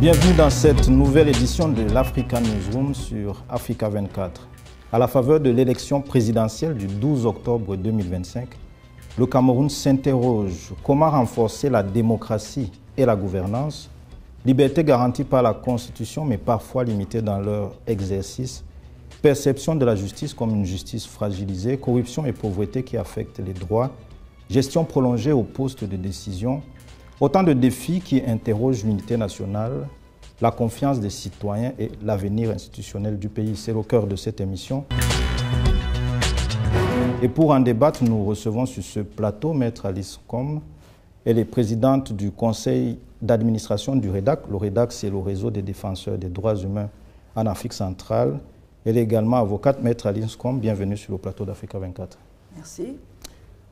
Bienvenue dans cette nouvelle édition de l'Africa Newsroom sur Africa 24. À la faveur de l'élection présidentielle du 12 octobre 2025, le Cameroun s'interroge comment renforcer la démocratie et la gouvernance, liberté garantie par la Constitution mais parfois limitée dans leur exercice, perception de la justice comme une justice fragilisée, corruption et pauvreté qui affectent les droits, gestion prolongée au poste de décision. Autant de défis qui interrogent l'unité nationale, la confiance des citoyens et l'avenir institutionnel du pays. C'est le cœur de cette émission. Et pour en débattre, nous recevons sur ce plateau Maître Alice Combe. Elle est présidente du conseil d'administration du REDAC. Le REDAC, c'est le réseau des défenseurs des droits humains en Afrique centrale. Elle est également avocate. Maître Alice Combe, bienvenue sur le plateau d'Africa 24. Merci.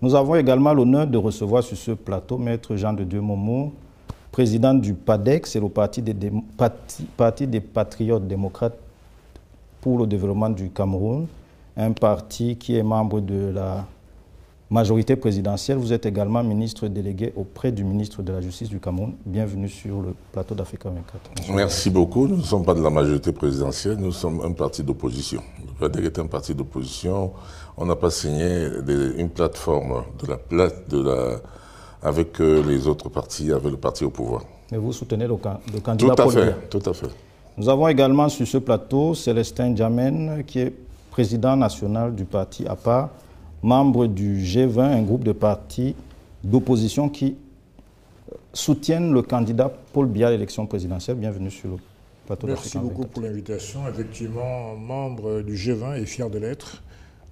Nous avons également l'honneur de recevoir sur ce plateau Maître Jean de Dieu Momo, président du PADEC, c'est le parti des patriotes démocrates pour le développement du Cameroun, un parti qui est membre de la majorité présidentielle. Vous êtes également ministre délégué auprès du ministre de la Justice du Cameroun. Bienvenue sur le plateau d'Africa 24. Merci beaucoup. Nous ne sommes pas de la majorité présidentielle, nous sommes un parti d'opposition. Le PADEC est un parti d'opposition. On n'a pas signé une plateforme avec les autres partis, avec le parti au pouvoir. Mais vous soutenez le candidat Paul Biya. Tout à fait. Nous avons également sur ce plateau Célestin Djamène, qui est président national du parti APA, membre du G20, un groupe de partis d'opposition qui soutiennent le candidat Paul Biya à l'élection présidentielle. Bienvenue sur le plateau d'Africa 24. Merci beaucoup pour l'invitation. Effectivement, membre du G20 et fier de l'être.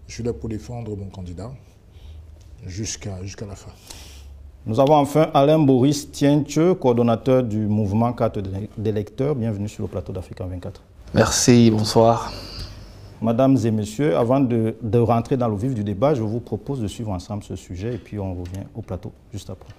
Je suis là pour défendre mon candidat jusqu'à la fin. Nous avons enfin Alain Boris Tienche, coordonnateur du mouvement carte d'électeurs. Bienvenue sur le plateau d'Africa 24. Merci, bonsoir. Mesdames et messieurs, avant de rentrer dans le vif du débat, je vous propose de suivre ensemble ce sujet et puis on revient au plateau juste après.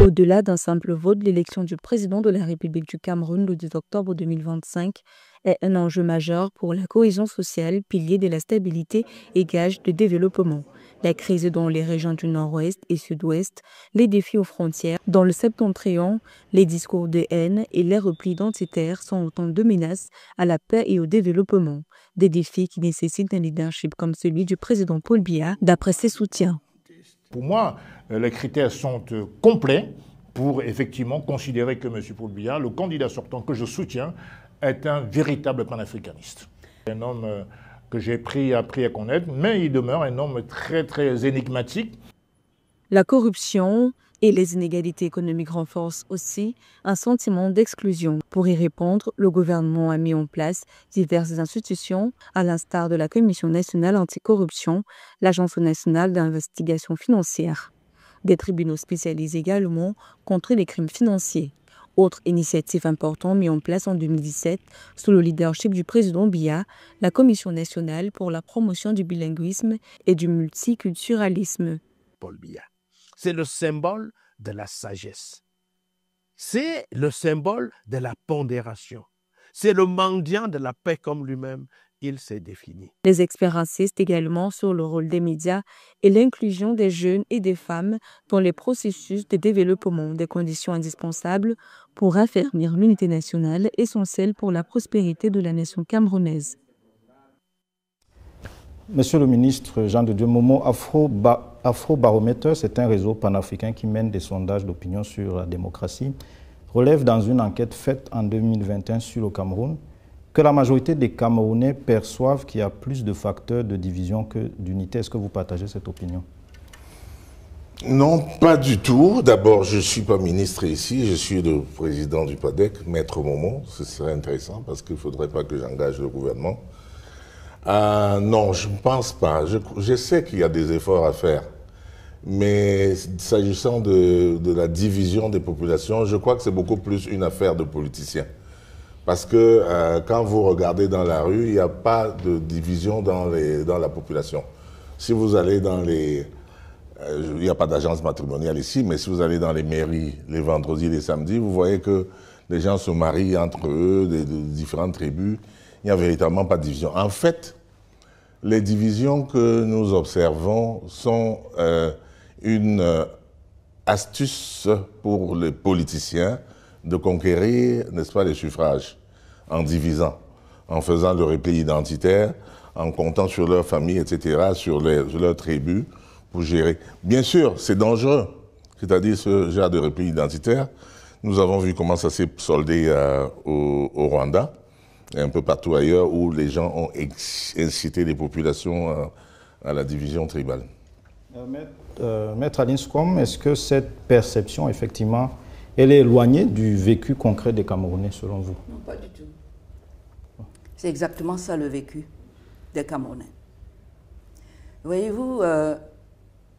Au-delà d'un simple vote, l'élection du président de la République du Cameroun le 10 octobre 2025 est un enjeu majeur pour la cohésion sociale, pilier de la stabilité et gage de développement. La crise dans les régions du nord-ouest et sud-ouest, les défis aux frontières, dans le septentrion, les discours de haine et les replis identitaires sont autant de menaces à la paix et au développement. Des défis qui nécessitent un leadership comme celui du président Paul Biya, d'après ses soutiens. Pour moi, les critères sont complets pour effectivement considérer que M. Paul Biya, le candidat sortant que je soutiens, est un véritable panafricaniste. Un homme que j'ai appris à connaître, mais il demeure un homme très, très énigmatique. La corruption et les inégalités économiques renforcent aussi un sentiment d'exclusion. Pour y répondre, le gouvernement a mis en place diverses institutions, à l'instar de la Commission nationale anticorruption, l'Agence nationale d'investigation financière. Des tribunaux spécialisés également contre les crimes financiers. Autre initiative importante mise en place en 2017 sous le leadership du président Biya, la Commission nationale pour la promotion du bilinguisme et du multiculturalisme. Paul Biya. C'est le symbole de la sagesse. C'est le symbole de la pondération. C'est le mendiant de la paix comme lui-même. Il s'est défini. Les experts insistent également sur le rôle des médias et l'inclusion des jeunes et des femmes dans les processus de développement, des conditions indispensables pour affermir l'unité nationale essentielle pour la prospérité de la nation camerounaise. Monsieur le ministre Jean de Dieu Momo, Afrobaromètre, c'est un réseau panafricain qui mène des sondages d'opinion sur la démocratie, relève dans une enquête faite en 2021 sur le Cameroun que la majorité des Camerounais perçoivent qu'il y a plus de facteurs de division que d'unité. Est-ce que vous partagez cette opinion? Non, pas du tout. D'abord, je ne suis pas ministre ici, je suis le président du PADEC, Maître Momo. Ce serait intéressant parce qu'il ne faudrait pas que j'engage le gouvernement. Non, je ne pense pas. Je sais qu'il y a des efforts à faire. Mais s'agissant de la division des populations, je crois que c'est beaucoup plus une affaire de politiciens. Parce que quand vous regardez dans la rue, il n'y a pas de division dans la population. Si vous allez dans les... il n'y a pas d'agence matrimoniale ici, mais si vous allez dans les mairies les vendredis et les samedis, vous voyez que les gens se marient entre eux, de différentes tribus. Il n'y a véritablement pas de division. En fait, les divisions que nous observons sont une astuce pour les politiciens de conquérir, n'est-ce pas, les suffrages en divisant, en faisant le repli identitaire, en comptant sur leur famille, etc., sur leur tribu, pour gérer. Bien sûr, c'est dangereux, c'est-à-dire ce genre de repli identitaire. Nous avons vu comment ça s'est soldé au Rwanda, et un peu partout ailleurs, où les gens ont incité les populations à la division tribale. Maître Alinscom, est-ce que cette perception, effectivement, elle est éloignée du vécu concret des Camerounais, selon vous? Non, pas du tout. C'est exactement ça le vécu des Camerounais. Voyez-vous,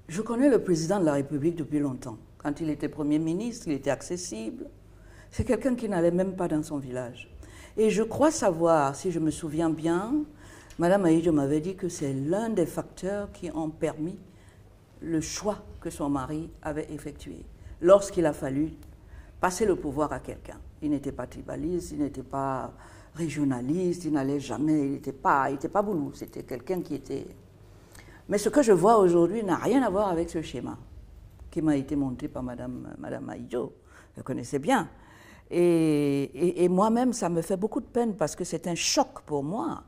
je connais le président de la République depuis longtemps. Quand il était Premier ministre, il était accessible. C'est quelqu'un qui n'allait même pas dans son village. Et je crois savoir, si je me souviens bien, Madame Aïdjo m'avait dit que c'est l'un des facteurs qui ont permis le choix que son mari avait effectué lorsqu'il a fallu passer le pouvoir à quelqu'un. Il n'était pas tribaliste, il n'était pas régionaliste, il n'allait jamais, il n'était pas boulou, c'était quelqu'un qui était... Mais ce que je vois aujourd'hui n'a rien à voir avec ce schéma qui m'a été montré par Madame Aïdjo, je connaissais bien. Et moi-même, ça me fait beaucoup de peine parce que c'est un choc pour moi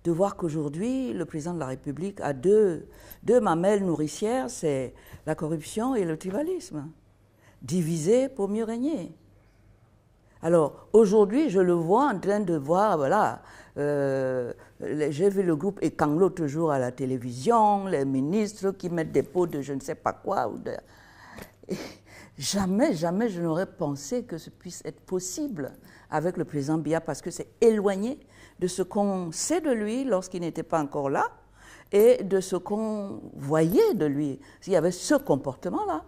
de voir qu'aujourd'hui, le président de la République a deux mamelles nourricières, c'est la corruption et le tribalisme. Diviser pour mieux régner. Alors, aujourd'hui, je le vois en train de voir, voilà, j'ai vu le groupe Ekang l'autre jour à la télévision, les ministres qui mettent des pots de je ne sais pas quoi. Jamais je n'aurais pensé que ce puisse être possible avec le président Biya parce que c'est éloigné de ce qu'on sait de lui lorsqu'il n'était pas encore là et de ce qu'on voyait de lui. S'il y avait ce comportement-là,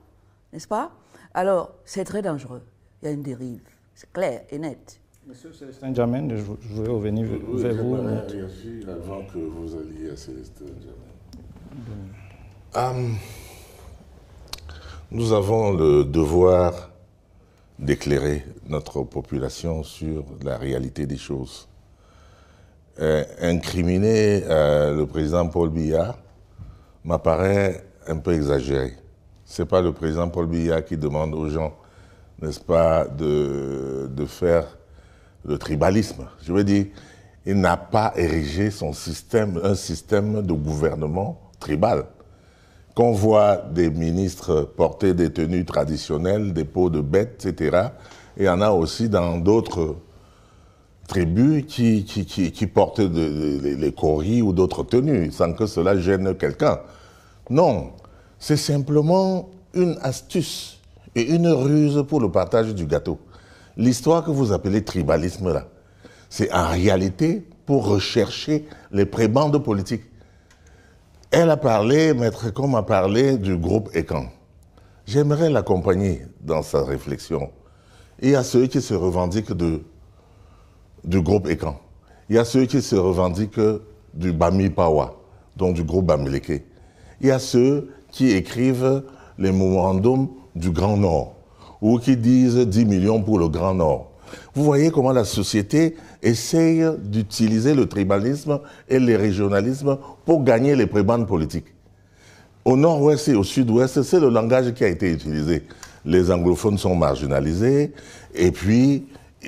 n'est-ce pas? Alors, c'est très dangereux. Il y a une dérive, c'est clair et net. Monsieur Célestin Djamène, je voulais revenir vers vous. Réagir avant que vous alliez à Célestin Djamène. Nous avons le devoir d'éclairer notre population sur la réalité des choses. Incriminer le président Paul Biya m'apparaît un peu exagéré. Ce n'est pas le président Paul Biya qui demande aux gens, n'est-ce pas, de faire le tribalisme. Je veux dire, il n'a pas érigé son système, un système de gouvernement tribal. Qu'on voit des ministres porter des tenues traditionnelles, des peaux de bêtes, etc. Et il y en a aussi dans d'autres tribus qui portent les coris ou d'autres tenues, sans que cela gêne quelqu'un. Non, c'est simplement une astuce et une ruse pour le partage du gâteau. L'histoire que vous appelez tribalisme, là, c'est en réalité pour rechercher les prébendes politiques. Elle a parlé, Maître Com a parlé du groupe Ekang. J'aimerais l'accompagner dans sa réflexion. Il y a ceux qui se revendiquent du groupe Ekang. Il y a ceux qui se revendiquent du Bami Pawa, donc du groupe Bamileke. Il y a ceux qui écrivent les mémorandums du Grand Nord, ou qui disent 10 millions pour le Grand Nord. Vous voyez comment la société essaye d'utiliser le tribalisme et le régionalisme pour gagner les prébendes politiques. Au nord-ouest et au sud-ouest, c'est le langage qui a été utilisé. Les anglophones sont marginalisés, et puis,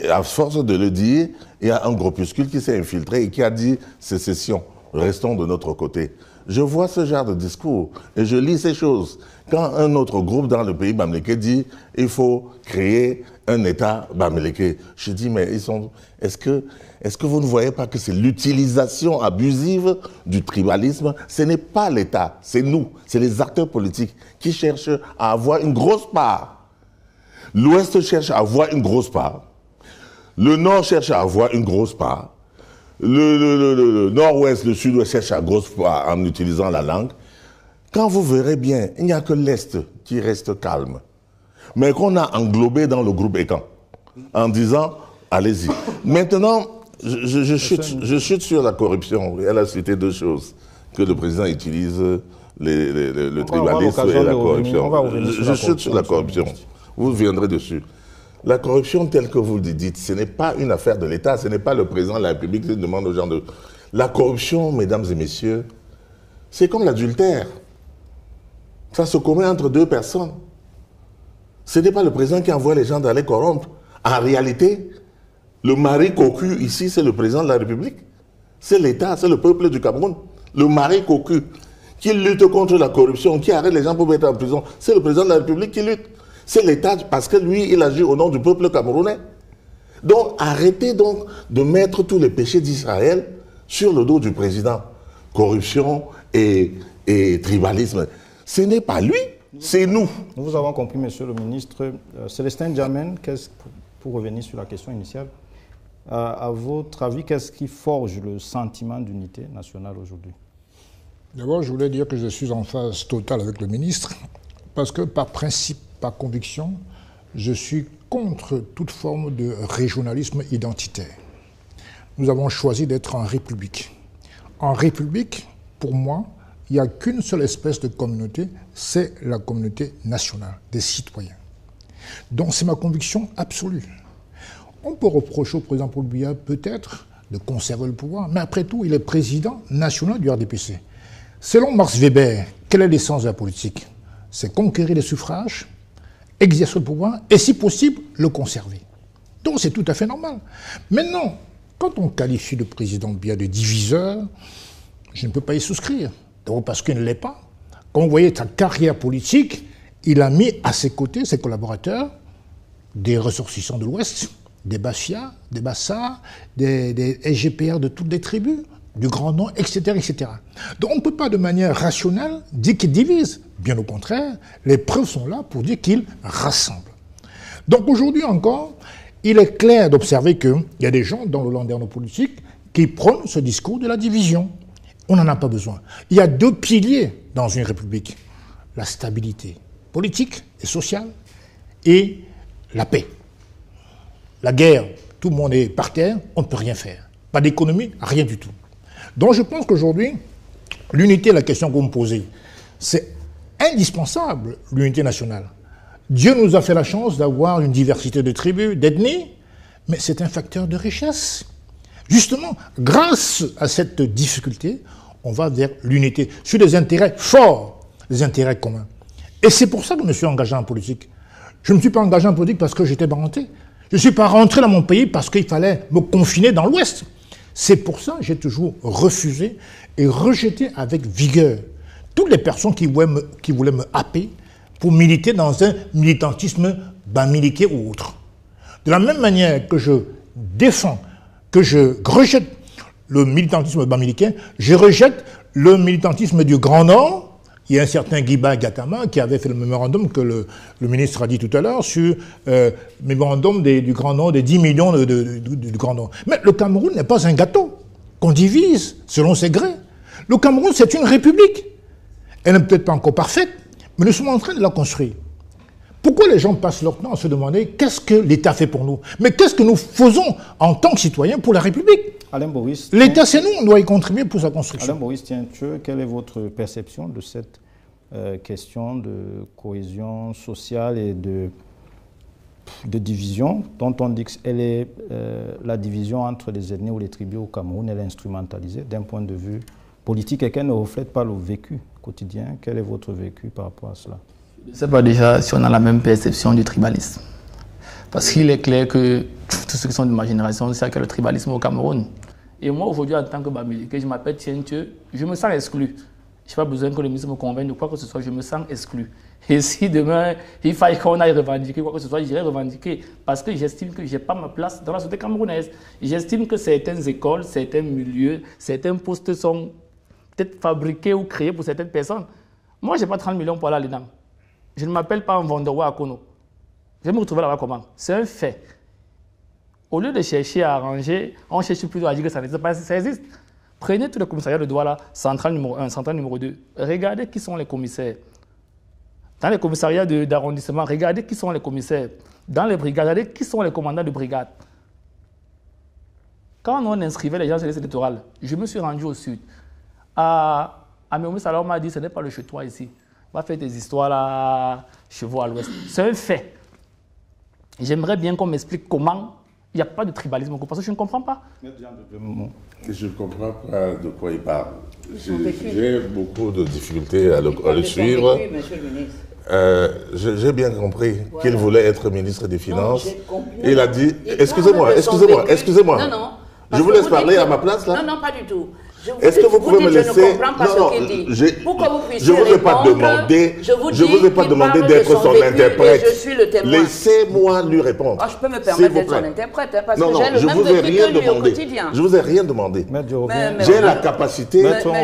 à force de le dire, il y a un groupuscule qui s'est infiltré et qui a dit « sécession, restons de notre côté ». Je vois ce genre de discours et je lis ces choses. Quand un autre groupe dans le pays Bamileke dit « il faut créer un État Bamileke », je dis « mais est-ce que vous ne voyez pas que c'est l'utilisation abusive du tribalisme? Ce n'est pas l'État, c'est nous, c'est les acteurs politiques qui cherchent à avoir une grosse part. L'Ouest cherche à avoir une grosse part. Le Nord cherche à avoir une grosse part. Le Nord-Ouest, le Sud-Ouest cherche à grosse part en utilisant la langue. Quand vous verrez bien, il n'y a que l'Est qui reste calme. Mais qu'on a englobé dans le groupe Ekang, en disant, allez-y. Maintenant, je chute sur la corruption. Elle a cité deux choses, que le président utilise le tribalisme et la corruption. Je chute sur la corruption. Vous viendrez dessus. La corruption, telle que vous le dites, ce n'est pas une affaire de l'État, ce n'est pas le président de la République qui demande aux gens de... La corruption, mesdames et messieurs, c'est comme l'adultère. Ça se commet entre deux personnes. Ce n'est pas le président qui envoie les gens d'aller corrompre. En réalité, le mari cocu ici, c'est le président de la République. C'est l'État, c'est le peuple du Cameroun. Le mari cocu qui lutte contre la corruption, qui arrête les gens pour mettre en prison, c'est le président de la République qui lutte. C'est l'État parce que lui, il agit au nom du peuple camerounais. Donc, arrêtez donc de mettre tous les péchés d'Israël sur le dos du président. Corruption et tribalisme. Ce n'est pas lui, c'est nous. Nous vous avons compris, monsieur le ministre. Célestin Djamène, pour revenir sur la question initiale, à votre avis, qu'est-ce qui forge le sentiment d'unité nationale aujourd'hui? D'abord, je voulais dire que je suis en phase totale avec le ministre, parce que par principe, par conviction, je suis contre toute forme de régionalisme identitaire. Nous avons choisi d'être en République. En République, pour moi, il n'y a qu'une seule espèce de communauté, c'est la communauté nationale, des citoyens. Donc c'est ma conviction absolue. On peut reprocher au président Paul Biya peut-être de conserver le pouvoir, mais après tout, il est président national du RDPC. Selon Max Weber, quelle est l'essence de la politique? C'est conquérir les suffrages, exercer le pouvoir et, si possible, le conserver. Donc c'est tout à fait normal. Maintenant, quand on qualifie le président Biya de diviseur, je ne peux pas y souscrire. D'abord parce qu'il ne l'est pas. Quand vous voyez sa carrière politique, il a mis à ses côtés ses collaborateurs, des ressortissants de l'Ouest, des Bafia, des Bassa, des SGPR de toutes les tribus, du Grand Nord, etc., etc. Donc on ne peut pas de manière rationnelle dire qu'il divise. Bien au contraire, les preuves sont là pour dire qu'il rassemble. Donc aujourd'hui encore, il est clair d'observer qu'il y a des gens dans le landerneau politique qui prônent ce discours de la division. On n'en a pas besoin. Il y a deux piliers dans une république. La stabilité politique et sociale et la paix. La guerre, tout le monde est par terre, on ne peut rien faire. Pas d'économie, rien du tout. Donc je pense qu'aujourd'hui, l'unité, la question que vous me posez, c'est indispensable, l'unité nationale. Dieu nous a fait la chance d'avoir une diversité de tribus, d'ethnies, mais c'est un facteur de richesse. Justement, grâce à cette difficulté, on va vers l'unité, sur des intérêts forts, des intérêts communs. Et c'est pour ça que je me suis engagé en politique. Je ne me suis pas engagé en politique parce que j'étais baranté. Je ne suis pas rentré dans mon pays parce qu'il fallait me confiner dans l'Ouest. C'est pour ça que j'ai toujours refusé et rejeté avec vigueur toutes les personnes qui voulaient me happer pour militer dans un militantisme bamiliqué ou autre. De la même manière que je défends, que je rejette le militantisme bamiliquin, je rejette le militantisme du Grand Nord. Il y a un certain Guiba Gattama qui avait fait le mémorandum que le ministre a dit tout à l'heure sur le mémorandum du Grand Nord, des 10 millions du Grand Nord. Mais le Cameroun n'est pas un gâteau qu'on divise selon ses grés. Le Cameroun, c'est une république. Elle n'est peut-être pas encore parfaite, mais nous sommes en train de la construire. Pourquoi les gens passent leur temps à se demander qu'est-ce que l'État fait pour nous? Mais qu'est-ce que nous faisons en tant que citoyens pour la République? Alain Boris, l'État, c'est nous, on doit y contribuer pour sa construction. Alain Boris, quelle est votre perception de cette question de cohésion sociale et de division, dont on dit que la division entre les ethnies ou les tribus au Cameroun, elle est instrumentalisée d'un point de vue politique et qu'elle ne reflète pas le vécu quotidien? Quel est votre vécu par rapport à cela? Je ne sais pas déjà si on a la même perception du tribalisme. Parce qu'il est clair que tous ceux qui sont de ma génération savent qu'il y a le tribalisme au Cameroun. Et moi, aujourd'hui, en tant que Bamileke, je m'appelle Tienche, je me sens exclu. Je n'ai pas besoin que le ministre me convainque de quoi que ce soit, je me sens exclu. Et si demain, il faille qu'on aille revendiquer quoi que ce soit, j'irai revendiquer. Parce que j'estime que je n'ai pas ma place dans la société camerounaise. J'estime que certaines écoles, certains milieux, certains postes sont peut-être fabriqués ou créés pour certaines personnes. Moi, je n'ai pas 30 millions pour aller à l'INAM. Je ne m'appelle pas un Vondewa à Kono. Je vais me retrouver là-bas comment? C'est un fait. Au lieu de chercher à arranger, on cherche plutôt à dire que ça n'existe pas, ça existe. Prenez tous les commissariats de Douala, centrale numéro 1, centrale numéro 2. Regardez qui sont les commissaires. Dans les commissariats d'arrondissement, regardez qui sont les commissaires. Dans les brigades, regardez qui sont les commandants de brigade. Quand on inscrivait les gens sur les listes électorales, je me suis rendu au sud. À Méomis, alors on m'a dit, ce n'est pas le chez toi ici. Va faire tes histoires là, chez vous à l'ouest. C'est un fait. J'aimerais bien qu'on m'explique comment il n'y a pas de tribalisme, parce que je ne comprends pas. Je ne comprends pas de quoi il parle. J'ai beaucoup de difficultés à le suivre. J'ai bien compris qu'il voulait être ministre des Finances. Non, il a dit... Excusez-moi. Non, non. Je vous laisse parler à ma place, là? Non, non, pas du tout. Est-ce que vous pouvez me laisser... Je ne comprends pas ce qu'il dit. Pour que vous puissiez je ne vous ai pas répondre, demandé, je vous ai pas demandé d'être son interprète. Je suis le témoin. Laissez-moi lui répondre. Oh, je peux me permettre d'être son interprète, hein, parce que j'ai le je même vous ai vécu rien que lui au demandé. quotidien. Je vous ai rien demandé. J'ai la capacité, Vous ne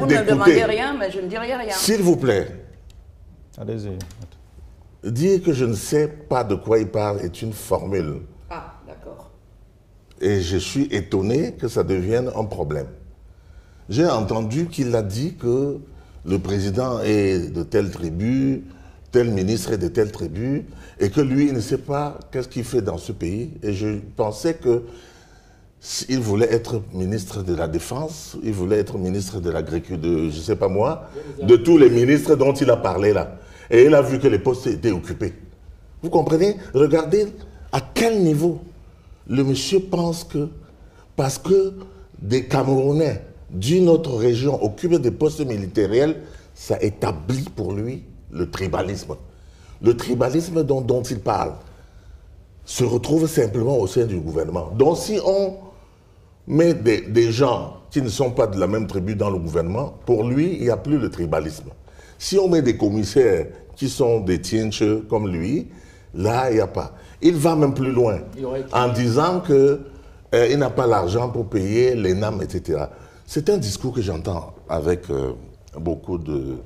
me demandez rien, mais je ne dirai rien. S'il vous plaît. Allez-y. Dire que je ne sais pas de quoi il parle est une formule. Ah, d'accord. Et je suis étonné que ça devienne un problème. J'ai entendu qu'il a dit que le président est de telle tribu, tel ministre est de telle tribu, et que lui, il ne sait pas qu'est-ce qu'il fait dans ce pays. Et je pensais que il voulait être ministre de la Défense, il voulait être ministre de l'Agriculture, de je ne sais pas moi, de tous les ministres dont il a parlé là. Et il a vu que les postes étaient occupés. Vous comprenez? Regardez à quel niveau le monsieur pense que, parce que des Camerounais d'une autre région occupent des postes ministériels, ça établit pour lui le tribalisme. Le tribalisme dont il parle se retrouve simplement au sein du gouvernement. Donc si on met des gens qui ne sont pas de la même tribu dans le gouvernement, pour lui, il n'y a plus le tribalisme. Si on met des commissaires qui sont des tienches comme lui, là, il n'y a pas. Il va même plus loin en disant qu'il n'a pas l'argent pour payer les NAM, etc. C'est un discours que j'entends avec beaucoup de...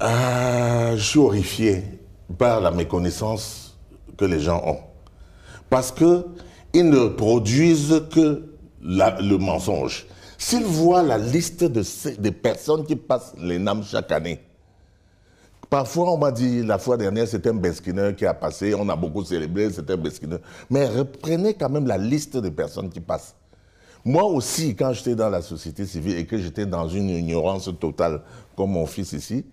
je suis horrifié par la méconnaissance que les gens ont. Parce qu'ils ne produisent que le mensonge. S'ils voient la liste des personnes qui passent les NAM chaque année, parfois on m'a dit, la fois dernière, c'était un Beskineur qui a passé, on a beaucoup célébré, c'était un Beskineur. Mais reprenez quand même la liste des personnes qui passent. Moi aussi, quand j'étais dans la société civile et que j'étais dans une ignorance totale, comme mon fils ici,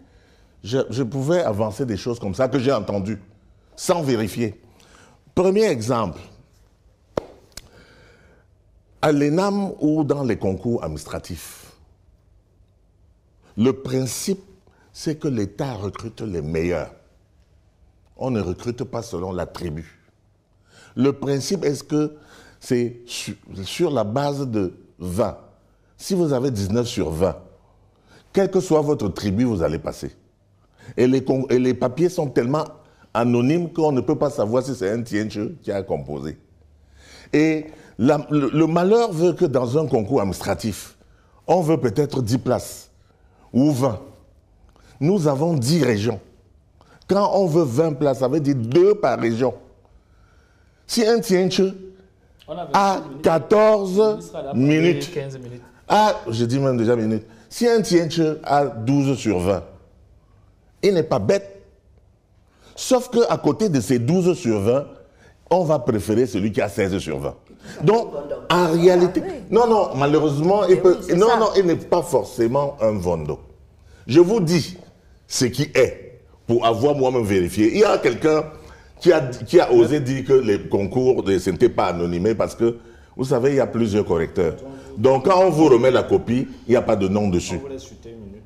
je pouvais avancer des choses comme ça que j'ai entendues, sans vérifier. Premier exemple, à l'ENAM ou dans les concours administratifs, le principe, c'est que l'État recrute les meilleurs. On ne recrute pas selon la tribu. Le principe est que c'est sur la base de 20. Si vous avez 19 sur 20, quelle que soit votre tribu, vous allez passer. Et les papiers sont tellement anonymes qu'on ne peut pas savoir si c'est un tienche qui a composé. Et le malheur veut que dans un concours administratif, on veut peut-être 10 places ou 20. Nous avons 10 régions. Quand on veut 20 places, ça veut dire 2 par région. Si un tienche a 14 minutes, 15 minutes. Je dis même déjà minutes. Si un tienche a 12 sur 20, il n'est pas bête. Sauf qu'à côté de ces 12 sur 20, on va préférer celui qui a 16 sur 20. Donc, en réalité, non, malheureusement, il n'est pas forcément un vondo. Je vous dis ce qui est, pour avoir moi-même vérifié. Il y a quelqu'un qui a osé dire que les concours, ce n'était pas anonymé parce que, vous savez, il y a plusieurs correcteurs. Donc, quand on vous remet la copie, il n'y a pas de nom dessus.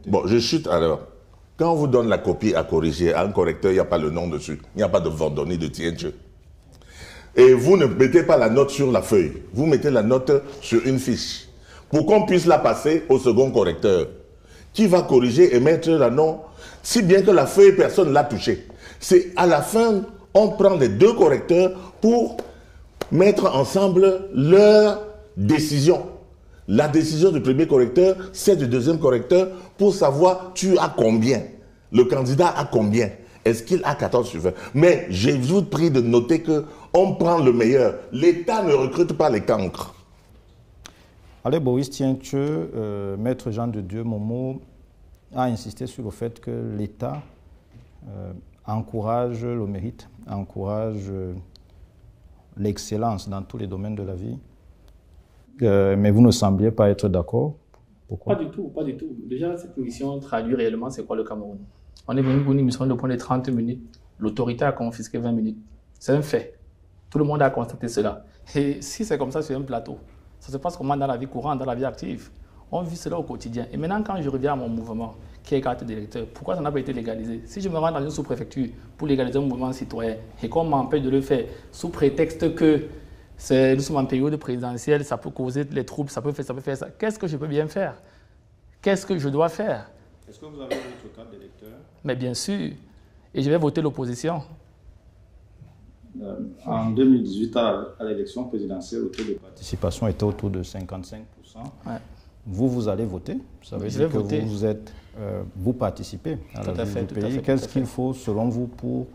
Bon, je chute alors. Quand on vous donne la copie à corriger, à un correcteur, il n'y a pas le nom dessus. Il n'y a pas de vendonné de tienche. Et vous ne mettez pas la note sur la feuille. Vous mettez la note sur une fiche. Pour qu'on puisse la passer au second correcteur. Qui va corriger et mettre la nom, si bien que la feuille, personne ne l'a touchée. C'est à la fin, on prend les 2 correcteurs pour mettre ensemble leur décision. La décision du premier correcteur, c'est du deuxième correcteur pour savoir tu as combien. Le candidat a combien. Est-ce qu'il a 14 sur 20? Mais je vous prie de noter qu'on prend le meilleur. L'État ne recrute pas les cancres. Allez, Boris Tienche, Maître Jean de Dieu Momo a insisté sur le fait que l'État encourage le mérite, encourage l'excellence dans tous les domaines de la vie. Mais vous ne sembliez pas être d'accord. Pourquoi? Pas du tout, pas du tout. Déjà, cette mission traduit réellement c'est quoi le Cameroun. On est venu pour une mission de prendre 30 minutes. L'autorité a confisqué 20 minutes. C'est un fait. Tout le monde a constaté cela. Et si c'est comme ça sur un plateau, ça se passe comment dans la vie courante, dans la vie active? On vit cela au quotidien. Et maintenant, quand je reviens à mon mouvement, qui est carte d'électeur. Pourquoi ça n'a pas été légalisé? Si je me rends dans une sous-préfecture pour légaliser un mouvement citoyen et qu'on m'empêche de le faire sous prétexte que nous sommes en période présidentielle, ça peut causer les troubles, ça peut faire ça, qu'est-ce que je peux bien faire? Qu'est-ce que je dois faire? Est-ce que vous avez votre carte d'électeur? Mais bien sûr, et je vais voter l'opposition. En 2018, à l'élection présidentielle, le taux de participation était autour de 55%. Ouais. Vous allez voter? Ça veut dire que vous participez à la vie du pays. Qu'est-ce qu'il faut, selon vous, pour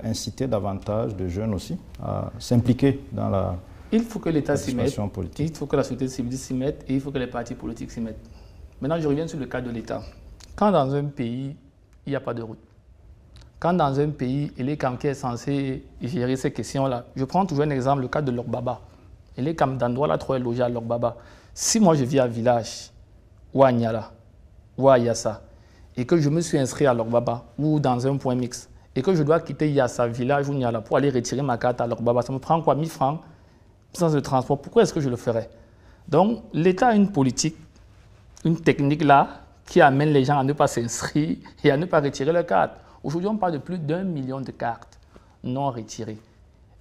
inciter davantage de jeunes aussi à s'impliquer dans la Il faut que l'État s'y mette, politique. il faut que la société civile s'y mette et il faut que les partis politiques s'y mettent. Maintenant, je reviens sur le cas de l'État. Quand dans un pays, il n'y a pas de route, quand dans un pays, l'ECAM qui est censé gérer ces questions-là, je prends toujours un exemple, le cas de Lorbaba. L'ECAM d'Andoua trop est logé à Lorbaba. Si moi je vis à Village, ou à Niala, ou à Yassa, et que je me suis inscrit à Lorbaba, ou dans un point mixte, et que je dois quitter Yassa, Village ou Niala pour aller retirer ma carte à Lorbaba, ça me prend quoi, 1000 francs sans le transport? Pourquoi est-ce que je le ferais? Donc l'État a une politique, une technique là, qui amène les gens à ne pas s'inscrire et à ne pas retirer leur carte. Aujourd'hui, on parle de plus d'1 million de cartes non retirées.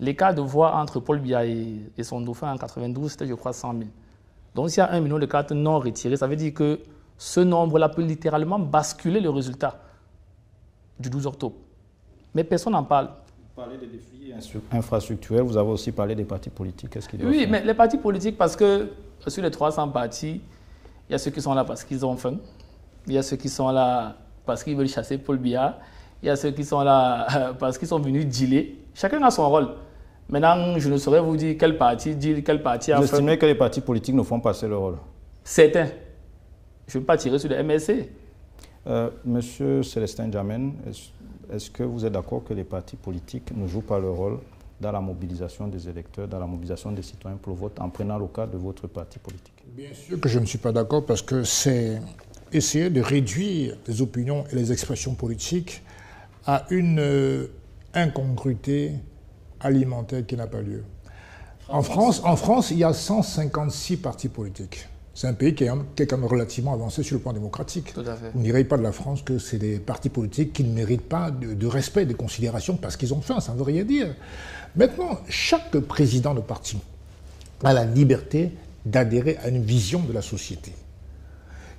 L'écart de voix entre Paul Biya et son dauphin en 92, c'était, je crois, 100 000. Donc, s'il y a 1 million de cartes non retirées, ça veut dire que ce nombre-là peut littéralement basculer le résultat du 12 octobre. Mais personne n'en parle. Vous parlez des défis infrastructurels, vous avez aussi parlé des partis politiques. Qu'est-ce qu'il doit Oui, faire? mais les partis politiques, parce que sur les 300 partis, il y a ceux qui sont là parce qu'ils ont faim, il y a ceux qui sont là parce qu'ils veulent chasser Paul Biya, il y a ceux qui sont là parce qu'ils sont venus dealer. Chacun a son rôle. Maintenant, je ne saurais vous dire quel parti deal, quel parti a Vous faim. estimez que les partis politiques ne font pas passer leur rôle? Certains. Je ne veux pas tirer sur le MSC. Monsieur Célestin Djamène, est-ce que vous êtes d'accord que les partis politiques ne jouent pas leur rôle dans la mobilisation des électeurs, dans la mobilisation des citoyens pour le vote, en prenant le cas de votre parti politique? Bien sûr que je ne suis pas d'accord parce que c'est essayer de réduire les opinions et les expressions politiques à une incongruité alimentaire qui n'a pas lieu. En France, il y a 156 partis politiques. C'est un pays qui est quand même relativement avancé sur le plan démocratique. Tout à fait. Vous ne direz pas de la France que c'est des partis politiques qui ne méritent pas de respect, de considération parce qu'ils ont faim, ça ne veut rien dire. Maintenant, chaque président de parti a la liberté d'adhérer à une vision de la société.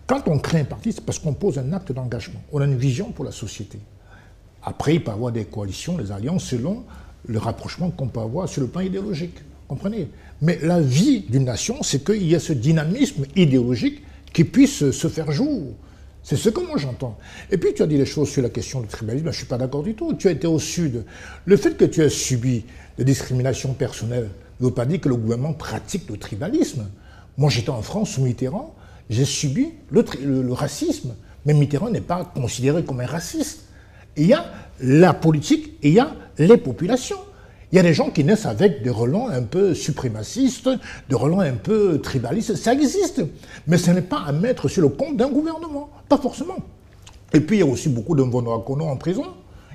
Quand on crée un parti, c'est parce qu'on pose un acte d'engagement. On a une vision pour la société. Après, il peut y avoir des coalitions, des alliances, selon le rapprochement qu'on peut avoir sur le plan idéologique. Comprenez? Mais la vie d'une nation, c'est qu'il y a ce dynamisme idéologique qui puisse se faire jour. C'est ce que moi j'entends. Et puis tu as dit les choses sur la question du tribalisme, je ne suis pas d'accord du tout. Tu as été au Sud. Le fait que tu aies subi des discriminations personnelles ne veut pas dire que le gouvernement pratique le tribalisme. Moi j'étais en France sous Mitterrand, j'ai subi le racisme. Mais Mitterrand n'est pas considéré comme un raciste. Il y a la politique et il y a les populations. Il y a des gens qui naissent avec des relents un peu suprémacistes, des relents un peu tribalistes. Ça existe. Mais ce n'est pas à mettre sur le compte d'un gouvernement. Pas forcément. Et puis, il y a aussi beaucoup de Mvono en prison.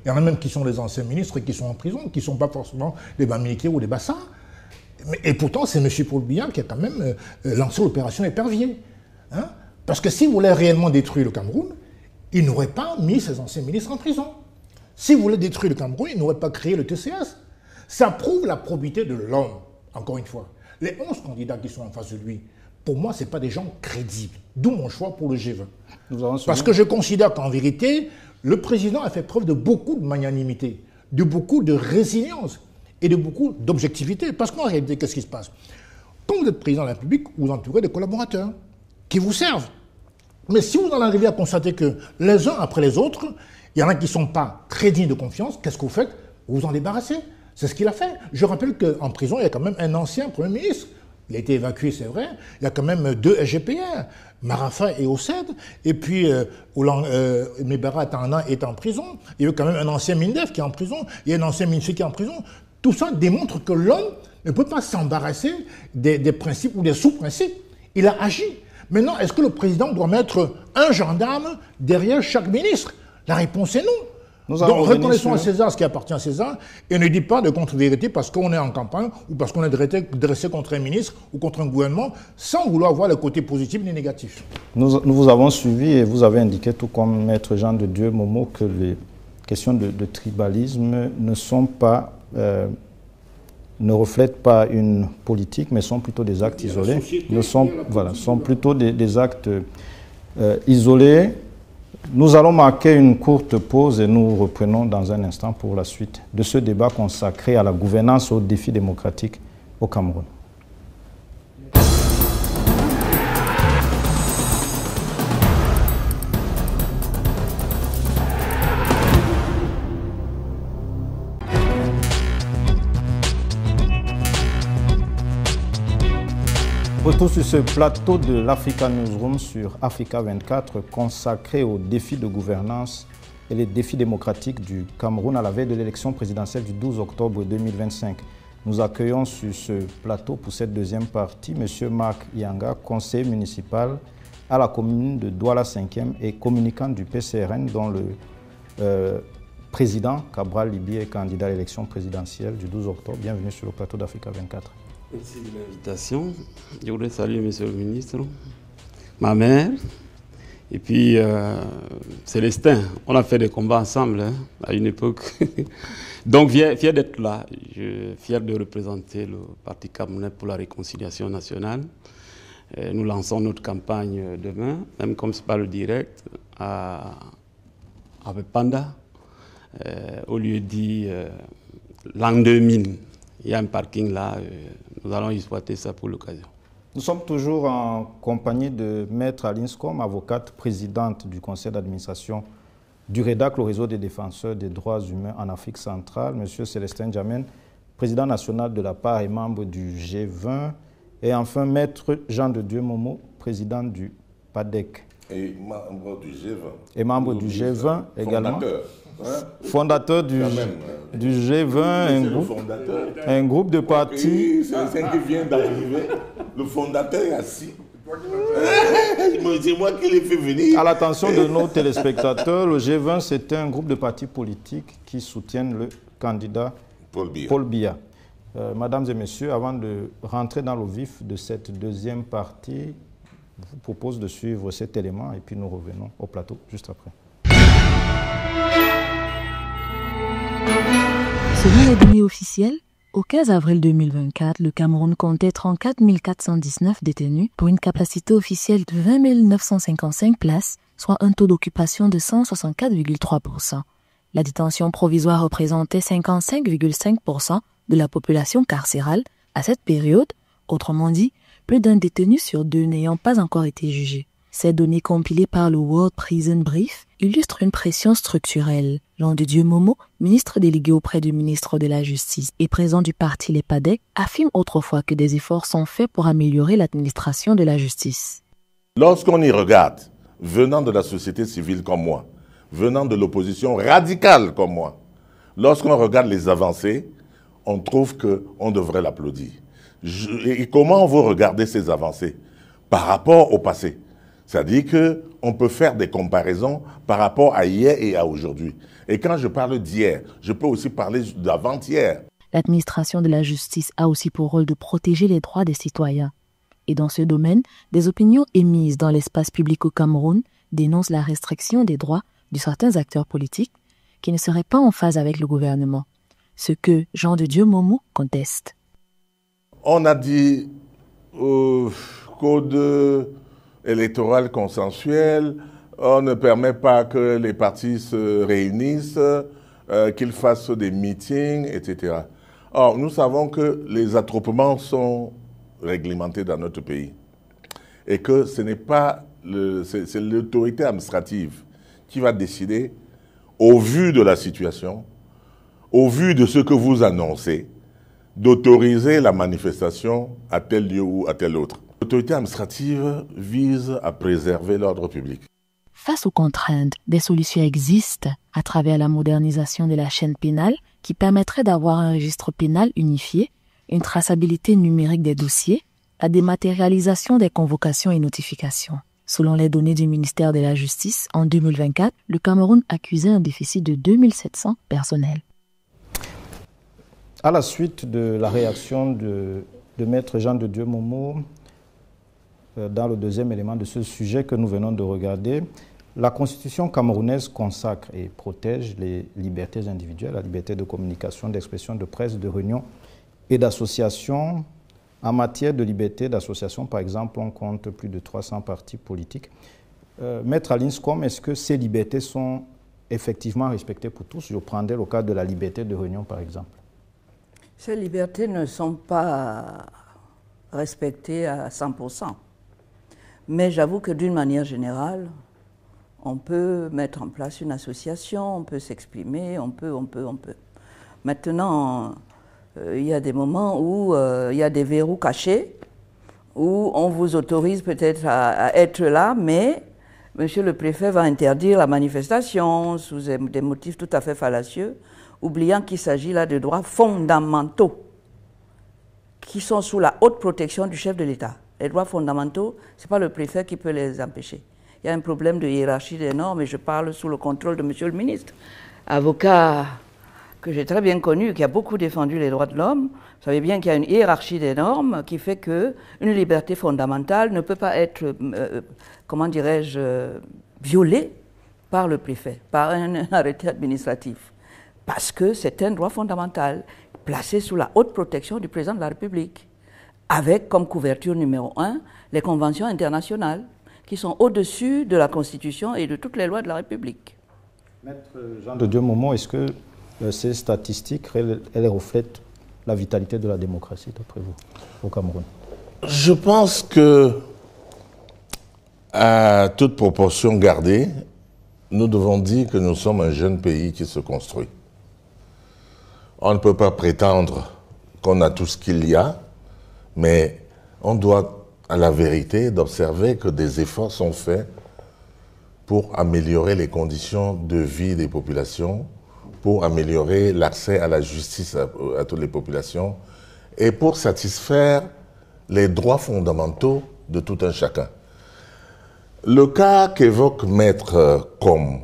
Il y en a même qui sont des anciens ministres qui sont en prison, qui ne sont pas forcément des Bamileke ou des Bassa. Et pourtant, c'est M. Paul Biya qui a quand même lancé l'opération Épervier. Hein? Parce que s'il voulait réellement détruire le Cameroun, il n'aurait pas mis ses anciens ministres en prison. S'il voulait détruire le Cameroun, il n'aurait pas créé le TCS. Ça prouve la probité de l'homme, encore une fois. Les 11 candidats qui sont en face de lui, pour moi, ce n'est pas des gens crédibles. D'où mon choix pour le G20. Parce que je considère qu'en vérité, le président a fait preuve de beaucoup de magnanimité, de beaucoup de résilience et de beaucoup d'objectivité. Parce qu'en réalité, qu'est-ce qui se passe? Quand vous êtes président de la République, vous entourez des collaborateurs qui vous servent. Mais si vous en arrivez à constater que les uns après les autres, il y en a qui ne sont pas très dignes de confiance, qu'est-ce que vous faites? Vous vous en débarrassez. C'est ce qu'il a fait. Je rappelle qu'en prison, il y a quand même un ancien Premier ministre. Il a été évacué, c'est vrai. Il y a quand même 2 SGPR, Marafa et Ossed. Et puis, Mebara Tana est en prison. Il y a quand même un ancien MINDEF qui est en prison. Il y a un ancien MINFI qui est en prison. Tout ça démontre que l'homme ne peut pas s'embarrasser des principes ou des sous-principes. Il a agi. Maintenant, est-ce que le président doit mettre un gendarme derrière chaque ministre? La réponse est non. Donc reconnaissons à César ce qui appartient à César et ne dit pas de contre-vérité parce qu'on est en campagne ou parce qu'on est dressé contre un ministre ou contre un gouvernement sans vouloir voir le côté positif ni négatif. Nous vous avons suivi et vous avez indiqué, tout comme Maître Jean de Dieu Momo, que les questions de tribalisme ne sont pas, ne reflètent pas une politique, mais sont plutôt des actes isolés. Sont plutôt des actes isolés. Nous allons marquer une courte pause et nous reprenons dans un instant pour la suite de ce débat consacré à la gouvernance et aux défis démocratiques au Cameroun. Retour sur ce plateau de l'Africa Newsroom sur Africa 24 consacré aux défis de gouvernance et les défis démocratiques du Cameroun à la veille de l'élection présidentielle du 12 octobre 2025. Nous accueillons sur ce plateau pour cette deuxième partie M. Marc Yanga, conseiller municipal à la commune de Douala 5e et communicant du PCRN dont le président Cabral Libi est candidat à l'élection présidentielle du 12 octobre. Bienvenue sur le plateau d'Africa 24. Merci de l'invitation. Je voudrais saluer Monsieur le ministre, ma mère, et puis Célestin. On a fait des combats ensemble à une époque. Donc fier d'être là, fier de représenter le Parti camerounais pour la réconciliation nationale. Nous lançons notre campagne demain, même comme c'est pas le direct, avec Panda, au lieu dit l'an 2000. Il y a un parking là, nous allons exploiter ça pour l'occasion. Nous sommes toujours en compagnie de Maître Aline Scom, avocate présidente du conseil d'administration du REDAC, le réseau des défenseurs des droits humains en Afrique centrale. Monsieur Célestin Djamène, président national de la part et membre du G20. Et enfin, Maître Jean de Dieu Momo, président du PADEC. Et membre du G20. Et membre du G20 également. Fondateur du G20, un groupe de partis. Oui, c'est un qui vient d'arriver. Le fondateur est assis. C'est moi qui l'ai fait venir. À l'attention de nos téléspectateurs, le G20, c'est un groupe de partis politiques qui soutiennent le candidat Paul Biya. Mesdames et messieurs, avant de rentrer dans le vif de cette deuxième partie, je vous propose de suivre cet élément et puis nous revenons au plateau juste après. Selon les données officielles, au 15 avril 2024, le Cameroun comptait 34 419 détenus pour une capacité officielle de 20 955 places, soit un taux d'occupation de 164,3%. La détention provisoire représentait 55,5% de la population carcérale à cette période, autrement dit, plus d'un détenu sur deux n'ayant pas encore été jugé. Ces données compilées par le World Prison Brief illustrent une pression structurelle. Jean de Dieu Momo, ministre délégué auprès du ministre de la Justice et président du parti Les PADEC, affirme autrefois que des efforts sont faits pour améliorer l'administration de la justice. Lorsqu'on y regarde, venant de la société civile comme moi, venant de l'opposition radicale comme moi, lorsqu'on regarde les avancées, on trouve qu'on devrait l'applaudir. Et comment vous regardez ces avancées par rapport au passé? C'est-à-dire qu'on peut faire des comparaisons par rapport à hier et à aujourd'hui. Et quand je parle d'hier, je peux aussi parler d'avant-hier. L'administration de la justice a aussi pour rôle de protéger les droits des citoyens. Et dans ce domaine, des opinions émises dans l'espace public au Cameroun dénoncent la restriction des droits de certains acteurs politiques qui ne seraient pas en phase avec le gouvernement. Ce que Jean de Dieu Momo conteste. On a dit code électoral consensuel, on ne permet pas que les partis se réunissent, qu'ils fassent des meetings, etc. Or, nous savons que les attroupements sont réglementés dans notre pays et que ce n'est pas c'est l'autorité administrative qui va décider, au vu de la situation, au vu de ce que vous annoncez, d'autoriser la manifestation à tel lieu ou à tel autre. L'autorité administrative vise à préserver l'ordre public. Face aux contraintes, des solutions existent à travers la modernisation de la chaîne pénale qui permettrait d'avoir un registre pénal unifié, une traçabilité numérique des dossiers, la dématérialisation des convocations et notifications. Selon les données du ministère de la Justice, en 2024, le Cameroun accusait un déficit de 2700 personnels. À la suite de la réaction de Maître Jean de Dieu Momo, dans le deuxième élément de ce sujet que nous venons de regarder, la Constitution camerounaise consacre et protège les libertés individuelles, la liberté de communication, d'expression, de presse, de réunion et d'association. En matière de liberté d'association, par exemple, on compte plus de 300 partis politiques. Maître Alinscom, est-ce que ces libertés sont effectivement respectées pour tous? Je prendrai le cas de la liberté de réunion, par exemple. Ces libertés ne sont pas respectées à 100%. Mais j'avoue que d'une manière générale, on peut mettre en place une association, on peut s'exprimer, on peut. Maintenant, il y a des moments où il y a des verrous cachés, où on vous autorise peut-être à être là, mais Monsieur le Préfet va interdire la manifestation sous des motifs tout à fait fallacieux, oubliant qu'il s'agit là de droits fondamentaux qui sont sous la haute protection du chef de l'État. Les droits fondamentaux, ce n'est pas le préfet qui peut les empêcher. Il y a un problème de hiérarchie des normes et je parle sous le contrôle de Monsieur le ministre. Avocat que j'ai très bien connu, qui a beaucoup défendu les droits de l'homme, vous savez bien qu'il y a une hiérarchie des normes qui fait qu'une liberté fondamentale ne peut pas être, comment dirais-je, violée par le préfet, par un arrêté administratif. Parce que c'est un droit fondamental placé sous la haute protection du président de la République, avec comme couverture numéro 1 les conventions internationales qui sont au-dessus de la Constitution et de toutes les lois de la République. Maître Jean de Dieu Momo, est-ce que ces statistiques, elles reflètent la vitalité de la démocratie, d'après vous, au Cameroun? Je pense que, à toute proportion gardée, nous devons dire que nous sommes un jeune pays qui se construit. On ne peut pas prétendre qu'on a tout ce qu'il y a, mais on doit, à la vérité, d'observer que des efforts sont faits pour améliorer les conditions de vie des populations, pour améliorer l'accès à la justice à toutes les populations et pour satisfaire les droits fondamentaux de tout un chacun. Le cas qu'évoque Maître Com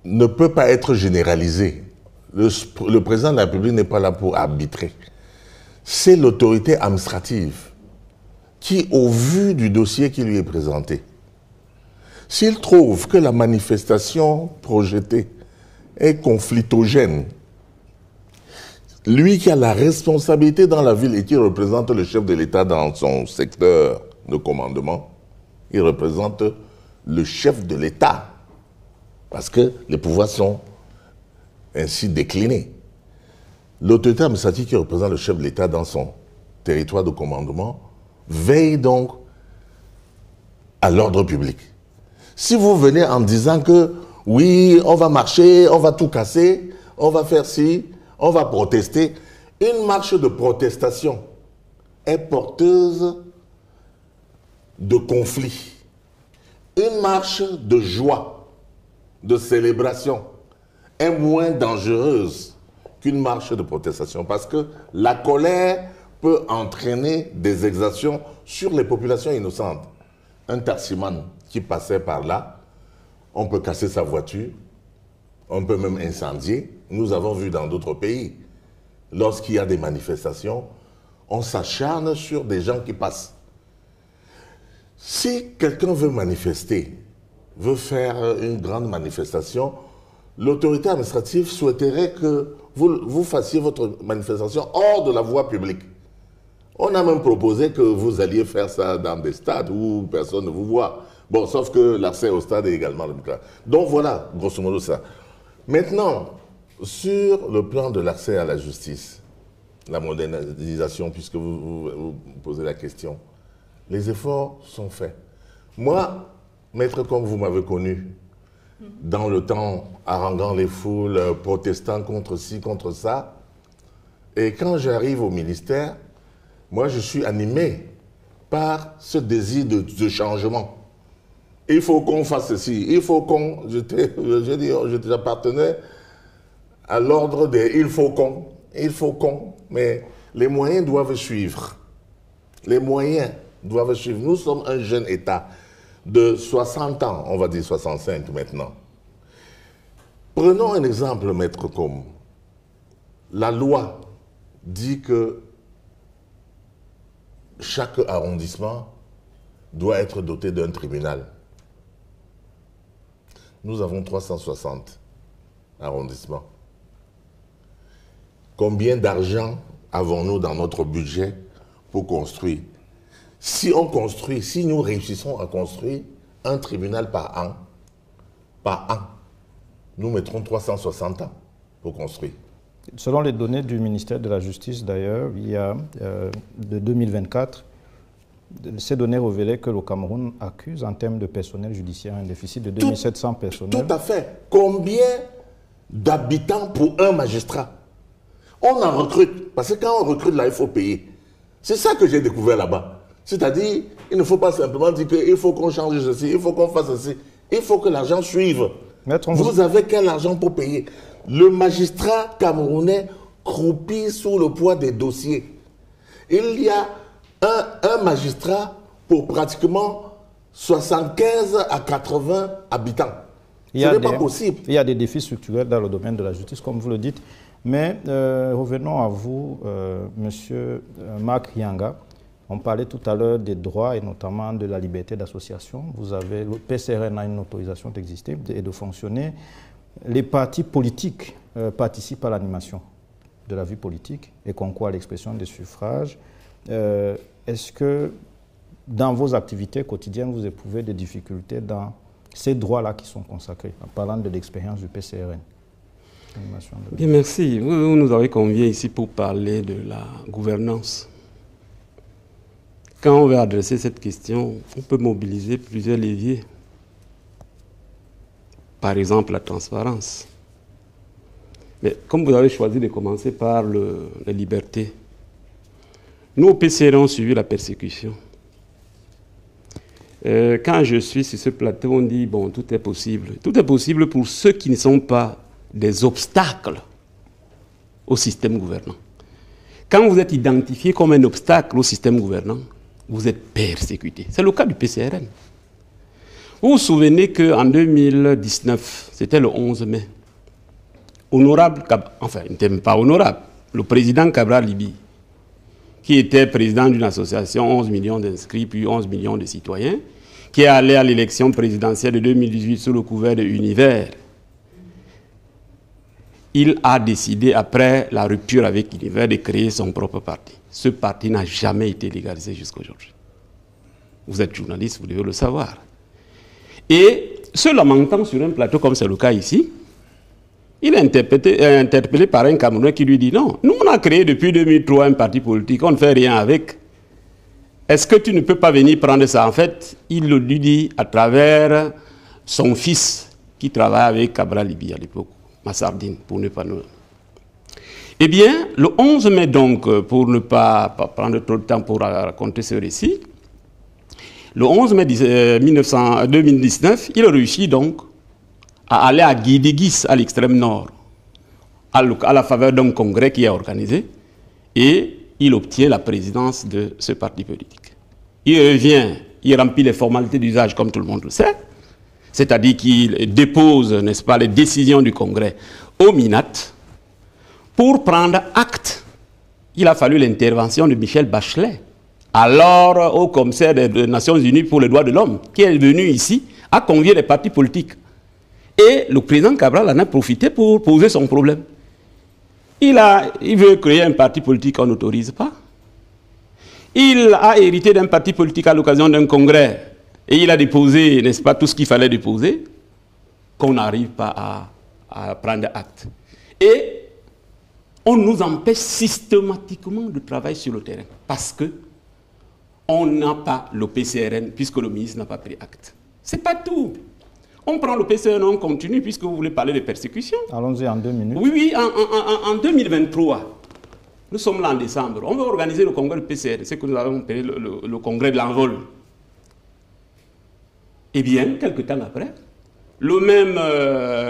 ne peut pas être généralisé. Le président de la République n'est pas là pour arbitrer. C'est l'autorité administrative qui, au vu du dossier qui lui est présenté, s'il trouve que la manifestation projetée est conflictogène, lui qui a la responsabilité dans la ville et qui représente le chef de l'État dans son secteur de commandement, il représente le chef de l'État, parce que les pouvoirs sont ainsi déclinés. L'autorité administrative qui représente le chef de l'État dans son territoire de commandement veille donc à l'ordre public. Si vous venez en disant que oui, on va marcher, on va tout casser, on va faire ci, on va protester, une marche de protestation est porteuse de conflit. Une marche de joie, de célébration, est moins dangereuse qu'une marche de protestation parce que la colère peut entraîner des exactions sur les populations innocentes. Un taximan qui passait par là, on peut casser sa voiture, on peut même incendier. Nous avons vu dans d'autres pays, lorsqu'il y a des manifestations, on s'acharne sur des gens qui passent. Si quelqu'un veut manifester, veut faire une grande manifestation, l'autorité administrative souhaiterait que vous fassiez votre manifestation hors de la voie publique. On a même proposé que vous alliez faire ça dans des stades où personne ne vous voit. Bon, sauf que l'accès au stade est également le cas. Donc voilà, grosso modo ça. Maintenant, sur le plan de l'accès à la justice, la modernisation, puisque vous posez la question, les efforts sont faits. Moi, maître, comme vous m'avez connu, dans le temps, haranguant les foules, protestant contre ci, contre ça, et quand j'arrive au ministère, moi je suis animé par ce désir de changement. Il faut qu'on fasse ceci, il faut qu'on... J'appartenais à l'ordre des il faut qu'on, mais les moyens doivent suivre. Les moyens doivent suivre. Nous sommes un jeune État. de 60 ans, on va dire 65 maintenant. Prenons un exemple, Maître Com. La loi dit que chaque arrondissement doit être doté d'un tribunal. Nous avons 360 arrondissements. Combien d'argent avons-nous dans notre budget pour construire? Si on construit, si nous réussissons à construire un tribunal par an, nous mettrons 360 ans pour construire. Selon les données du ministère de la Justice, d'ailleurs, il y a de 2024, ces données révélaient que le Cameroun accuse en termes de personnel judiciaire un déficit de 2700 personnels. Tout à fait. Combien d'habitants pour un magistrat? On en recrute, parce que quand on recrute là, il faut payer. C'est ça que j'ai découvert là-bas. C'est-à-dire, il ne faut pas simplement dire qu'il faut qu'on change ceci, il faut qu'on fasse ceci. Il faut que l'argent suive. Maître, vous avez quel argent pour payer? Le magistrat camerounais croupit sous le poids des dossiers. Il y a un magistrat pour pratiquement 75 à 80 habitants. Ce n'est pas possible. Il y a des défis structurels dans le domaine de la justice, comme vous le dites. Mais revenons à vous, Monsieur Marc Yanga. On parlait tout à l'heure des droits et notamment de la liberté d'association. Vous avez, le PCRN a une autorisation d'exister et de fonctionner. Les partis politiques participent à l'animation de la vie politique et concourent à l'expression des suffrages. Est-ce que dans vos activités quotidiennes, vous éprouvez des difficultés dans ces droits-là qui sont consacrés, en parlant de l'expérience du PCRN? Bien, merci. Vous nous avez conviés ici pour parler de la gouvernance. Quand on veut adresser cette question, on peut mobiliser plusieurs leviers. Par exemple, la transparence. Mais comme vous avez choisi de commencer par la liberté, nous, au PCRN, on suivi la persécution. Quand je suis sur ce plateau, on dit, bon, tout est possible. Tout est possible pour ceux qui ne sont pas des obstacles au système gouvernant. Quand vous êtes identifié comme un obstacle au système gouvernant, vous êtes persécuté. C'est le cas du PCRN. Vous vous souvenez qu'en 2019, c'était le 11 mai, honorable, enfin, il n'était même pas honorable, le président Cabral Libi, qui était président d'une association, 11 millions d'inscrits, puis 11 millions de citoyens, qui est allé à l'élection présidentielle de 2018 sous le couvert de Univers. Il a décidé, après la rupture avec Univers, de créer son propre parti. Ce parti n'a jamais été légalisé jusqu'à aujourd'hui. Vous êtes journaliste, vous devez le savoir. Et se lamentant sur un plateau comme c'est le cas ici, il est interpellé par un Camerounais qui lui dit non, nous on a créé depuis 2003 un parti politique, on ne fait rien avec. Est-ce que tu ne peux pas venir prendre ça? En fait, il le lui dit à travers son fils qui travaille avec Cabral Libi à l'époque, Massardine, pour ne pas nous... Eh bien, le 11 mai donc, pour ne pas prendre trop de temps pour raconter ce récit, le 11 mai 2019, il réussit donc à aller à Guédiguis, à l'extrême nord, à la faveur d'un congrès qui est organisé, et il obtient la présidence de ce parti politique. Il revient, il remplit les formalités d'usage comme tout le monde le sait, c'est-à-dire qu'il dépose, n'est-ce pas, les décisions du congrès au MINAT. Pour prendre acte, il a fallu l'intervention de Michel Bachelet, alors au commissaire des Nations Unies pour les droits de l'homme, qui est venu ici, a convié les partis politiques. Et le président Cabral en a profité pour poser son problème. Il veut créer un parti politique qu'on n'autorise pas. Il a hérité d'un parti politique à l'occasion d'un congrès. Et il a déposé, n'est-ce pas, tout ce qu'il fallait déposer, qu'on n'arrive pas à prendre acte. Et on nous empêche systématiquement de travailler sur le terrain. Parce qu'on n'a pas le PCRN, puisque le ministre n'a pas pris acte. Ce n'est pas tout. On prend le PCRN, on continue, puisque vous voulez parler de persécution. Allons-y en 2 minutes. Oui, en 2023, nous sommes là en décembre, on veut organiser le congrès du PCRN, c'est que nous avons appelé le congrès de l'envol. Eh bien, quelques temps après, le même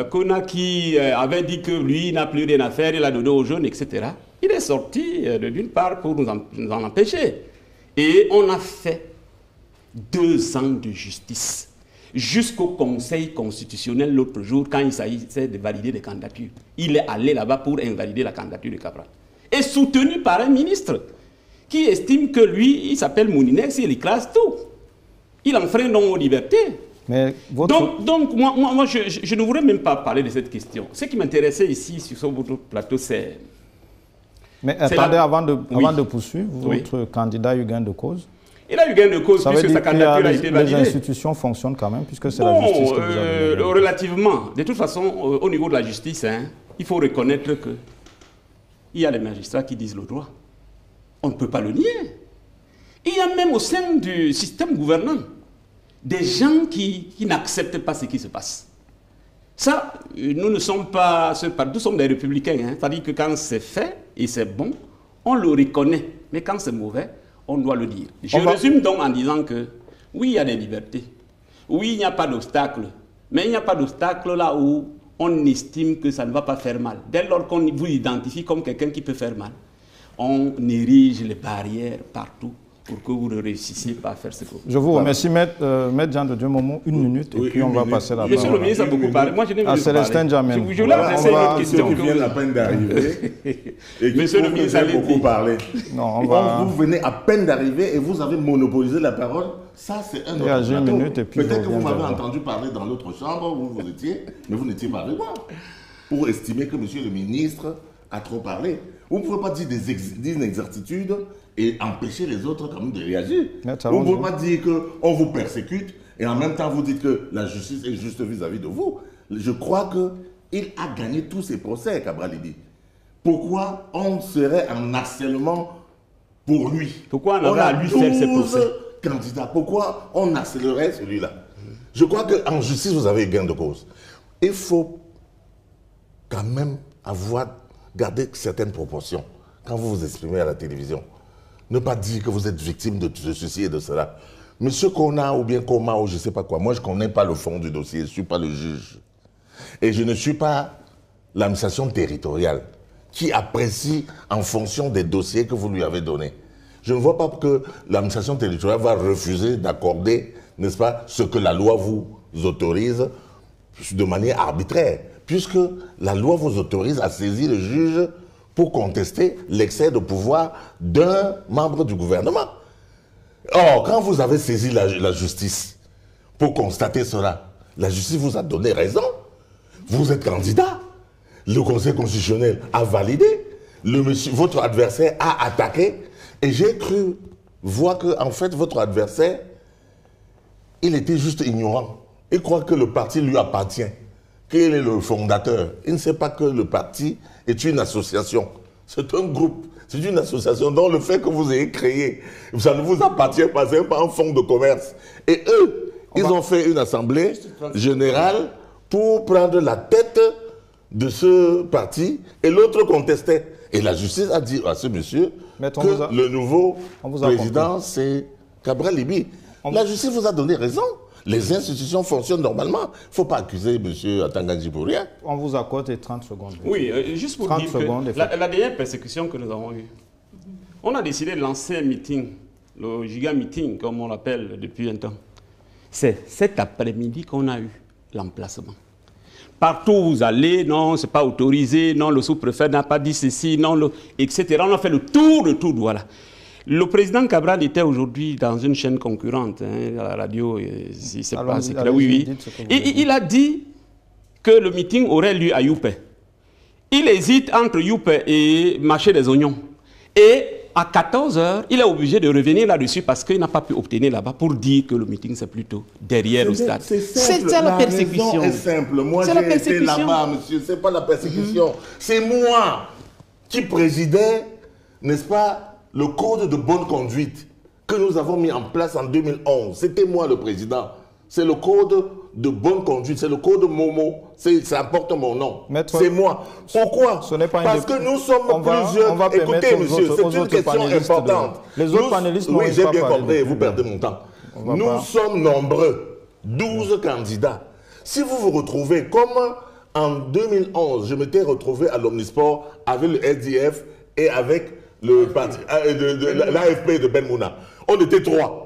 Konaki avait dit que lui n'a plus rien à faire, il a donné aux jeunes, etc. Il est sorti d'une part pour nous en empêcher. Et on a fait 2 ans de justice. Jusqu'au Conseil constitutionnel l'autre jour, quand il s'agissait de valider des candidatures. Il est allé là-bas pour invalider la candidature de Cabral. Et soutenu par un ministre qui estime que lui, il s'appelle Moulinex, il écrase tout. Il enfreint donc aux libertés. Mais votre... Donc moi je ne voudrais même pas parler de cette question. Ce qui m'intéressait ici sur votre plateau, c'est... Mais attendez, avant de poursuivre, votre candidat a eu gain de cause? Il a eu gain de cause puisque sa candidature a été validée. Les institutions fonctionnent quand même, puisque c'est la justice que vous avez... Relativement. De toute façon, au niveau de la justice, il faut reconnaître que il y a les magistrats qui disent le droit. On ne peut pas le nier. Il y a même au sein du système gouvernant des gens qui n'acceptent pas ce qui se passe. Ça, nous ne sommes pas... Nous sommes des républicains. C'est-à-dire que quand c'est fait et c'est bon, on le reconnaît. Mais quand c'est mauvais, on doit le dire. Je résume donc en disant que oui, il y a des libertés. Oui, il n'y a pas d'obstacle. Mais il n'y a pas d'obstacle là où on estime que ça ne va pas faire mal. Dès lors qu'on vous identifie comme quelqu'un qui peut faire mal, on érige les barrières partout pour que vous ne réussissiez pas à faire ce que vous... Je vous remercie, Maître Jean de Dieu Momo, 1 minute, et puis on va passer à la parole. Monsieur le ministre a beaucoup parlé. Moi, je n'ai pas parlé. Célestin Djamène. Je voulais vous laisser une question. Ceux qui viennent à peine d'arriver et qui Monsieur le ministre a beaucoup parlé. Non, Vous venez à peine d'arriver et vous avez monopolisé la parole. Ça, c'est un autre plateau. Peut-être que vous m'avez entendu parler dans l'autre chambre où vous étiez, mais vous n'étiez pas avec moi. Pour estimer que monsieur le ministre a trop parlé. Vous ne pouvez pas dire des inexactitudes et empêcher les autres quand même de réagir. Vous ne pouvez pas dire qu'on vous persécute et en même temps vous dites que la justice est juste vis-à-vis de vous. Je crois qu'il a gagné tous ses procès, Cabral Libby. Pourquoi on serait en harcèlement pour lui? Pourquoi on aurait à lui faire ses procès? Candidats. Pourquoi on accélérait celui-là? Je crois qu'en justice, vous avez gain de cause. Il faut quand même garder certaines proportions quand vous vous exprimez à la télévision. Ne pas dire que vous êtes victime de ceci et de cela. Monsieur Kona ou bien Koma ou je ne sais pas quoi, moi je ne connais pas le fond du dossier, je ne suis pas le juge. Et je ne suis pas l'administration territoriale qui apprécie en fonction des dossiers que vous lui avez donnés. Je ne vois pas que l'administration territoriale va refuser d'accorder, n'est-ce pas, ce que la loi vous autorise de manière arbitraire, puisque la loi vous autorise à saisir le juge pour contester l'excès de pouvoir d'un membre du gouvernement. Or, quand vous avez saisi la justice pour constater cela, la justice vous a donné raison. Vous êtes candidat. Le Conseil constitutionnel a validé. Votre adversaire a attaqué. Et j'ai cru voir que, en fait, votre adversaire, il était juste ignorant. Il croit que le parti lui appartient, qu'il est le fondateur. Il ne sait pas que le parti est une association. C'est un groupe, c'est une association dont le fait que vous ayez créé, ça ne vous appartient pas, c'est pas un fonds de commerce. Et eux, ils ont fait une assemblée générale pour prendre la tête de ce parti et l'autre contestait. Et la justice a dit à ce monsieur que le nouveau président, c'est Cabral Libby. La justice vous a donné raison. Les institutions fonctionnent normalement. Il ne faut pas accuser M. Atangadji pour rien. On vous accorde 30 secondes. Oui, juste pour dire que la dernière persécution que nous avons eue, on a décidé de lancer un meeting, le giga meeting, comme on l'appelle depuis un temps. C'est cet après-midi qu'on a eu l'emplacement. Partout où vous allez, non, ce n'est pas autorisé, non, le sous-préfet n'a pas dit ceci, non, etc. On a fait le tour de tout, voilà. Le président Cabral était aujourd'hui dans une chaîne concurrente, à la radio, si c'est pas clair, oui. Et il a dit que le meeting aurait lieu à Youpe. Il hésite entre Youpe et Marché des Oignons. Et à 14h, il est obligé de revenir là-dessus parce qu'il n'a pas pu obtenir là-bas pour dire que le meeting, c'est plutôt derrière le stade. C'est ça la persécution. C'est simple. Moi, j'ai été là-bas, monsieur. C'est pas la persécution. C'est moi qui présidais, n'est-ce pas, le code de bonne conduite que nous avons mis en place en 2011. C'était moi le président. C'est le code de bonne conduite, c'est le code Momo. Ça porte mon nom. C'est moi. Pourquoi? Parce que nous sommes plusieurs. Écoutez, monsieur, c'est une question importante. Les autres panélistes n'ont pas parlé. Oui, j'ai bien compris, vous perdez mon temps. Nous sommes nombreux, 12 candidats. Si vous vous retrouvez, comme en 2011, je m'étais retrouvé à l'Omnisport avec le SDF et avec l'AFP de Ben Mouna. On était 3.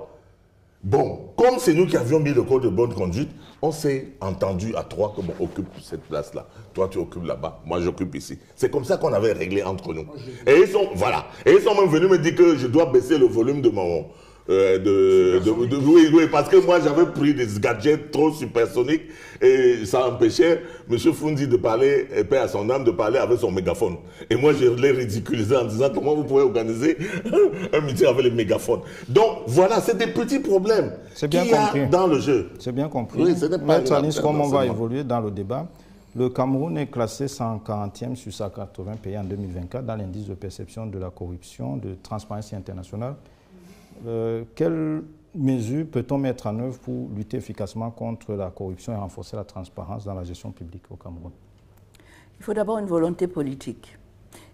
Bon, comme c'est nous qui avions mis le code de bonne conduite, on s'est entendu à trois comme on occupe cette place-là. Toi, tu occupes là-bas, moi, j'occupe ici. C'est comme ça qu'on avait réglé entre nous. Et ils sont, voilà. Et ils sont même venus me dire que je dois baisser le volume de mon... oui, parce que moi, j'avais pris des gadgets trop supersoniques et ça empêchait M. Fundi de parler, et paix à son âme, de parler avec son mégaphone. Et moi, je l'ai ridiculisé en disant comment vous pouvez organiser un meeting avec les mégaphones. Donc, voilà, c'est des petits problèmes qu'il y a dans le jeu. C'est bien compris. Oui, Maître Anis, comme on va évoluer dans le débat, le Cameroun est classé 140e sur 180 pays en 2024 dans l'indice de perception de la corruption de Transparency International. Quelles mesures peut-on mettre en œuvre pour lutter efficacement contre la corruption et renforcer la transparence dans la gestion publique au Cameroun? Il faut d'abord une volonté politique.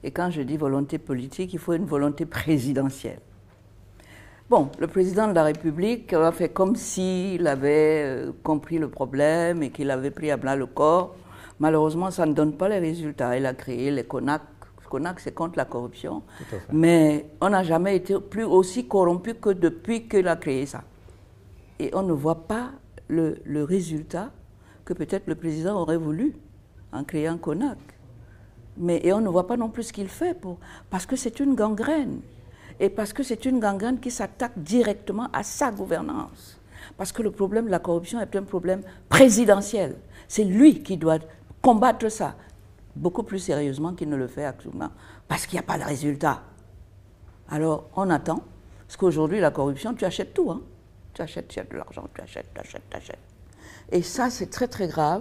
Et quand je dis volonté politique, il faut une volonté présidentielle. Bon, le président de la République a fait comme s'il avait compris le problème et qu'il avait pris à bras le corps. Malheureusement, ça ne donne pas les résultats. Il a créé les CONAC. CONAC, c'est contre la corruption, mais on n'a jamais été plus aussi corrompu que depuis qu'il a créé ça. Et on ne voit pas le résultat que peut-être le président aurait voulu en créant CONAC. Et on ne voit pas non plus ce qu'il fait parce que c'est une gangrène. Et parce que c'est une gangrène qui s'attaque directement à sa gouvernance. Parce que le problème de la corruption est un problème présidentiel. C'est lui qui doit combattre ça. Beaucoup plus sérieusement qu'il ne le fait actuellement, parce qu'il n'y a pas de résultat. Alors, on attend, parce qu'aujourd'hui, la corruption, tu achètes tout. Hein. Tu achètes de l'argent, tu achètes. Et ça, c'est très, très grave,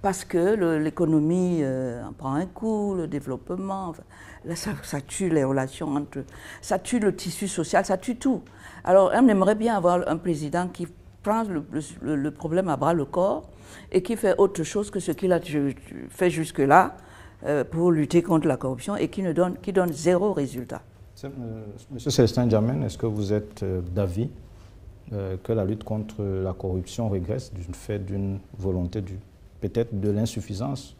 parce que l'économie en prend un coup, le développement, enfin, là, ça tue les relations entre... Ça tue le tissu social, ça tue tout. Alors, on aimerait bien avoir un président qui prend le problème à bras le corps et qui fait autre chose que ce qu'il a fait jusque-là, pour lutter contre la corruption et qui donne zéro résultat. Monsieur Célestin Djamène, est-ce que vous êtes d'avis que la lutte contre la corruption régresse du fait d'une volonté, peut-être de l'insuffisance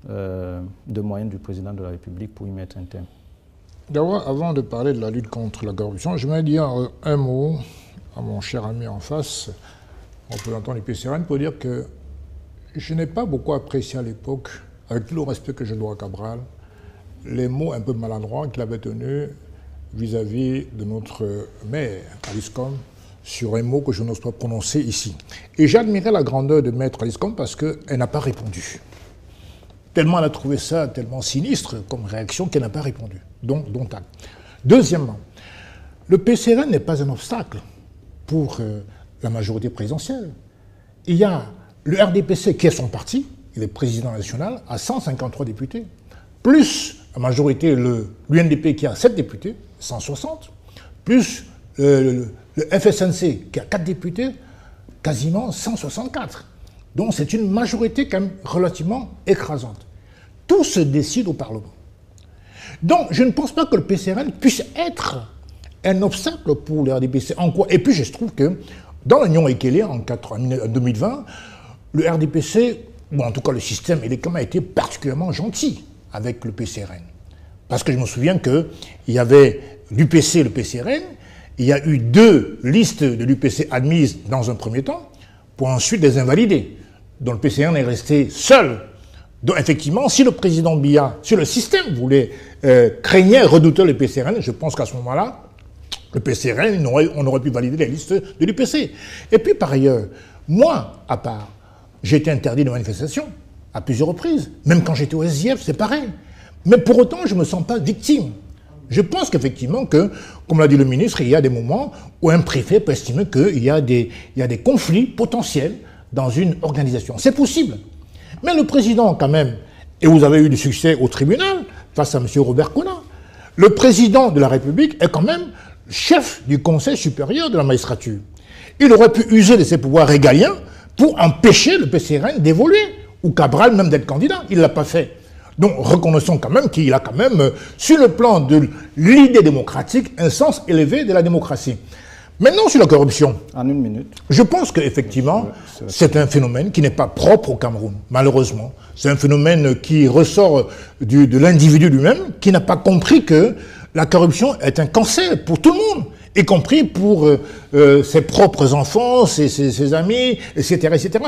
de moyens du président de la République pour y mettre un terme? D'abord, avant de parler de la lutte contre la corruption, je vais dire un mot à mon cher ami en face, représentant du PCRN, pour dire que je n'ai pas beaucoup apprécié à l'époque, avec tout le respect que je dois à Cabral, les mots un peu maladroits qu'il avait tenus vis-à-vis de notre maire, Alice Combes, sur un mot que je n'ose pas prononcer ici. Et j'admirais la grandeur de maître Alice Combes parce qu'elle n'a pas répondu. Tellement elle a trouvé ça tellement sinistre comme réaction qu'elle n'a pas répondu. Donc acte. Deuxièmement, le PCRN n'est pas un obstacle pour la majorité présidentielle. Il y a le RDPC qui est son parti, il est président national, à 153 députés, plus la majorité, l'UNDP qui a 7 députés, 160, plus le FSNC qui a 4 députés, quasiment 164. Donc c'est une majorité quand même relativement écrasante. Tout se décide au Parlement. Donc je ne pense pas que le PCRN puisse être un obstacle pour le RDPC. En quoi? Et puis je trouve que dans l'Union Ekele en 2020, le RDPC, bon, en tout cas le système électoral a été particulièrement gentil avec le PCRN. Parce que je me souviens qu'il y avait l'UPC et le PCRN, il y a eu 2 listes de l'UPC admises dans un premier temps, pour ensuite les invalider. Donc le PCRN est resté seul. Donc effectivement, si le président Biya, si le système voulait, craignait, redoutait le PCRN, je pense qu'à ce moment-là, le PCRN, on aurait pu valider les listes de l'UPC. Et puis par ailleurs, moi, à part, j'ai été interdit de manifestation à plusieurs reprises. Même quand j'étais au SDF, c'est pareil. Mais pour autant, je ne me sens pas victime. Je pense qu'effectivement, comme l'a dit le ministre, il y a des moments où un préfet peut estimer qu'il y a des conflits potentiels dans une organisation. C'est possible. Mais le président, quand même, et vous avez eu du succès au tribunal face à M. Robert Kona, le président de la République est quand même chef du Conseil supérieur de la magistrature. Il aurait pu user de ses pouvoirs régaliens pour empêcher le PCRN d'évoluer, ou Cabral même d'être candidat. Il ne l'a pas fait. Donc reconnaissons quand même qu'il a quand même, sur le plan de l'idée démocratique, un sens élevé de la démocratie. Maintenant, sur la corruption, en une minute, je pense qu'effectivement, c'est un phénomène qui n'est pas propre au Cameroun, malheureusement. C'est un phénomène qui ressort de l'individu lui-même, qui n'a pas compris que la corruption est un cancer pour tout le monde, y compris pour ses propres enfants, ses amis, etc., etc.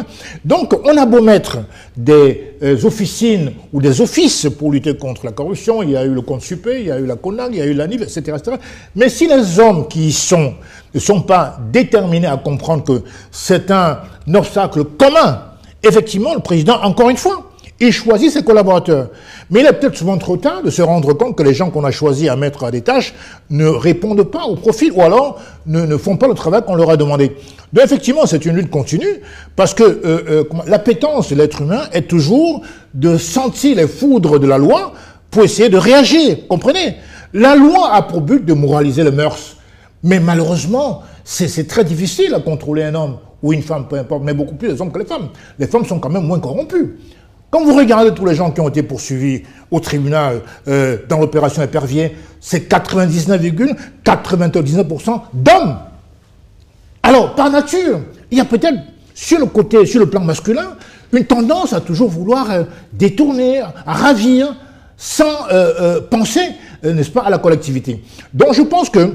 Donc, on a beau mettre des officines ou des offices pour lutter contre la corruption, il y a eu le compte Supé, il y a eu la CONAC, il y a eu l'ANIV, etc., etc. Mais si les hommes qui y sont ne sont pas déterminés à comprendre que c'est un obstacle commun, effectivement, le président, encore une fois, il choisit ses collaborateurs. Mais il est peut-être souvent trop tard de se rendre compte que les gens qu'on a choisis à mettre à des tâches ne répondent pas au profil ou alors ne font pas le travail qu'on leur a demandé. Donc effectivement, c'est une lutte continue parce que l'appétence de l'être humain est toujours de sentir les foudres de la loi pour essayer de réagir. Comprenez? La loi a pour but de moraliser les mœurs. Mais malheureusement, c'est très difficile à contrôler un homme ou une femme, peu importe, mais beaucoup plus les hommes que les femmes. Les femmes sont quand même moins corrompues. Quand vous regardez tous les gens qui ont été poursuivis au tribunal dans l'opération Épervier, c'est 99,99% d'hommes. Alors, par nature, il y a peut-être sur le plan masculin, une tendance à toujours vouloir détourner, à ravir, sans penser, n'est-ce pas, à la collectivité. Donc je pense qu'il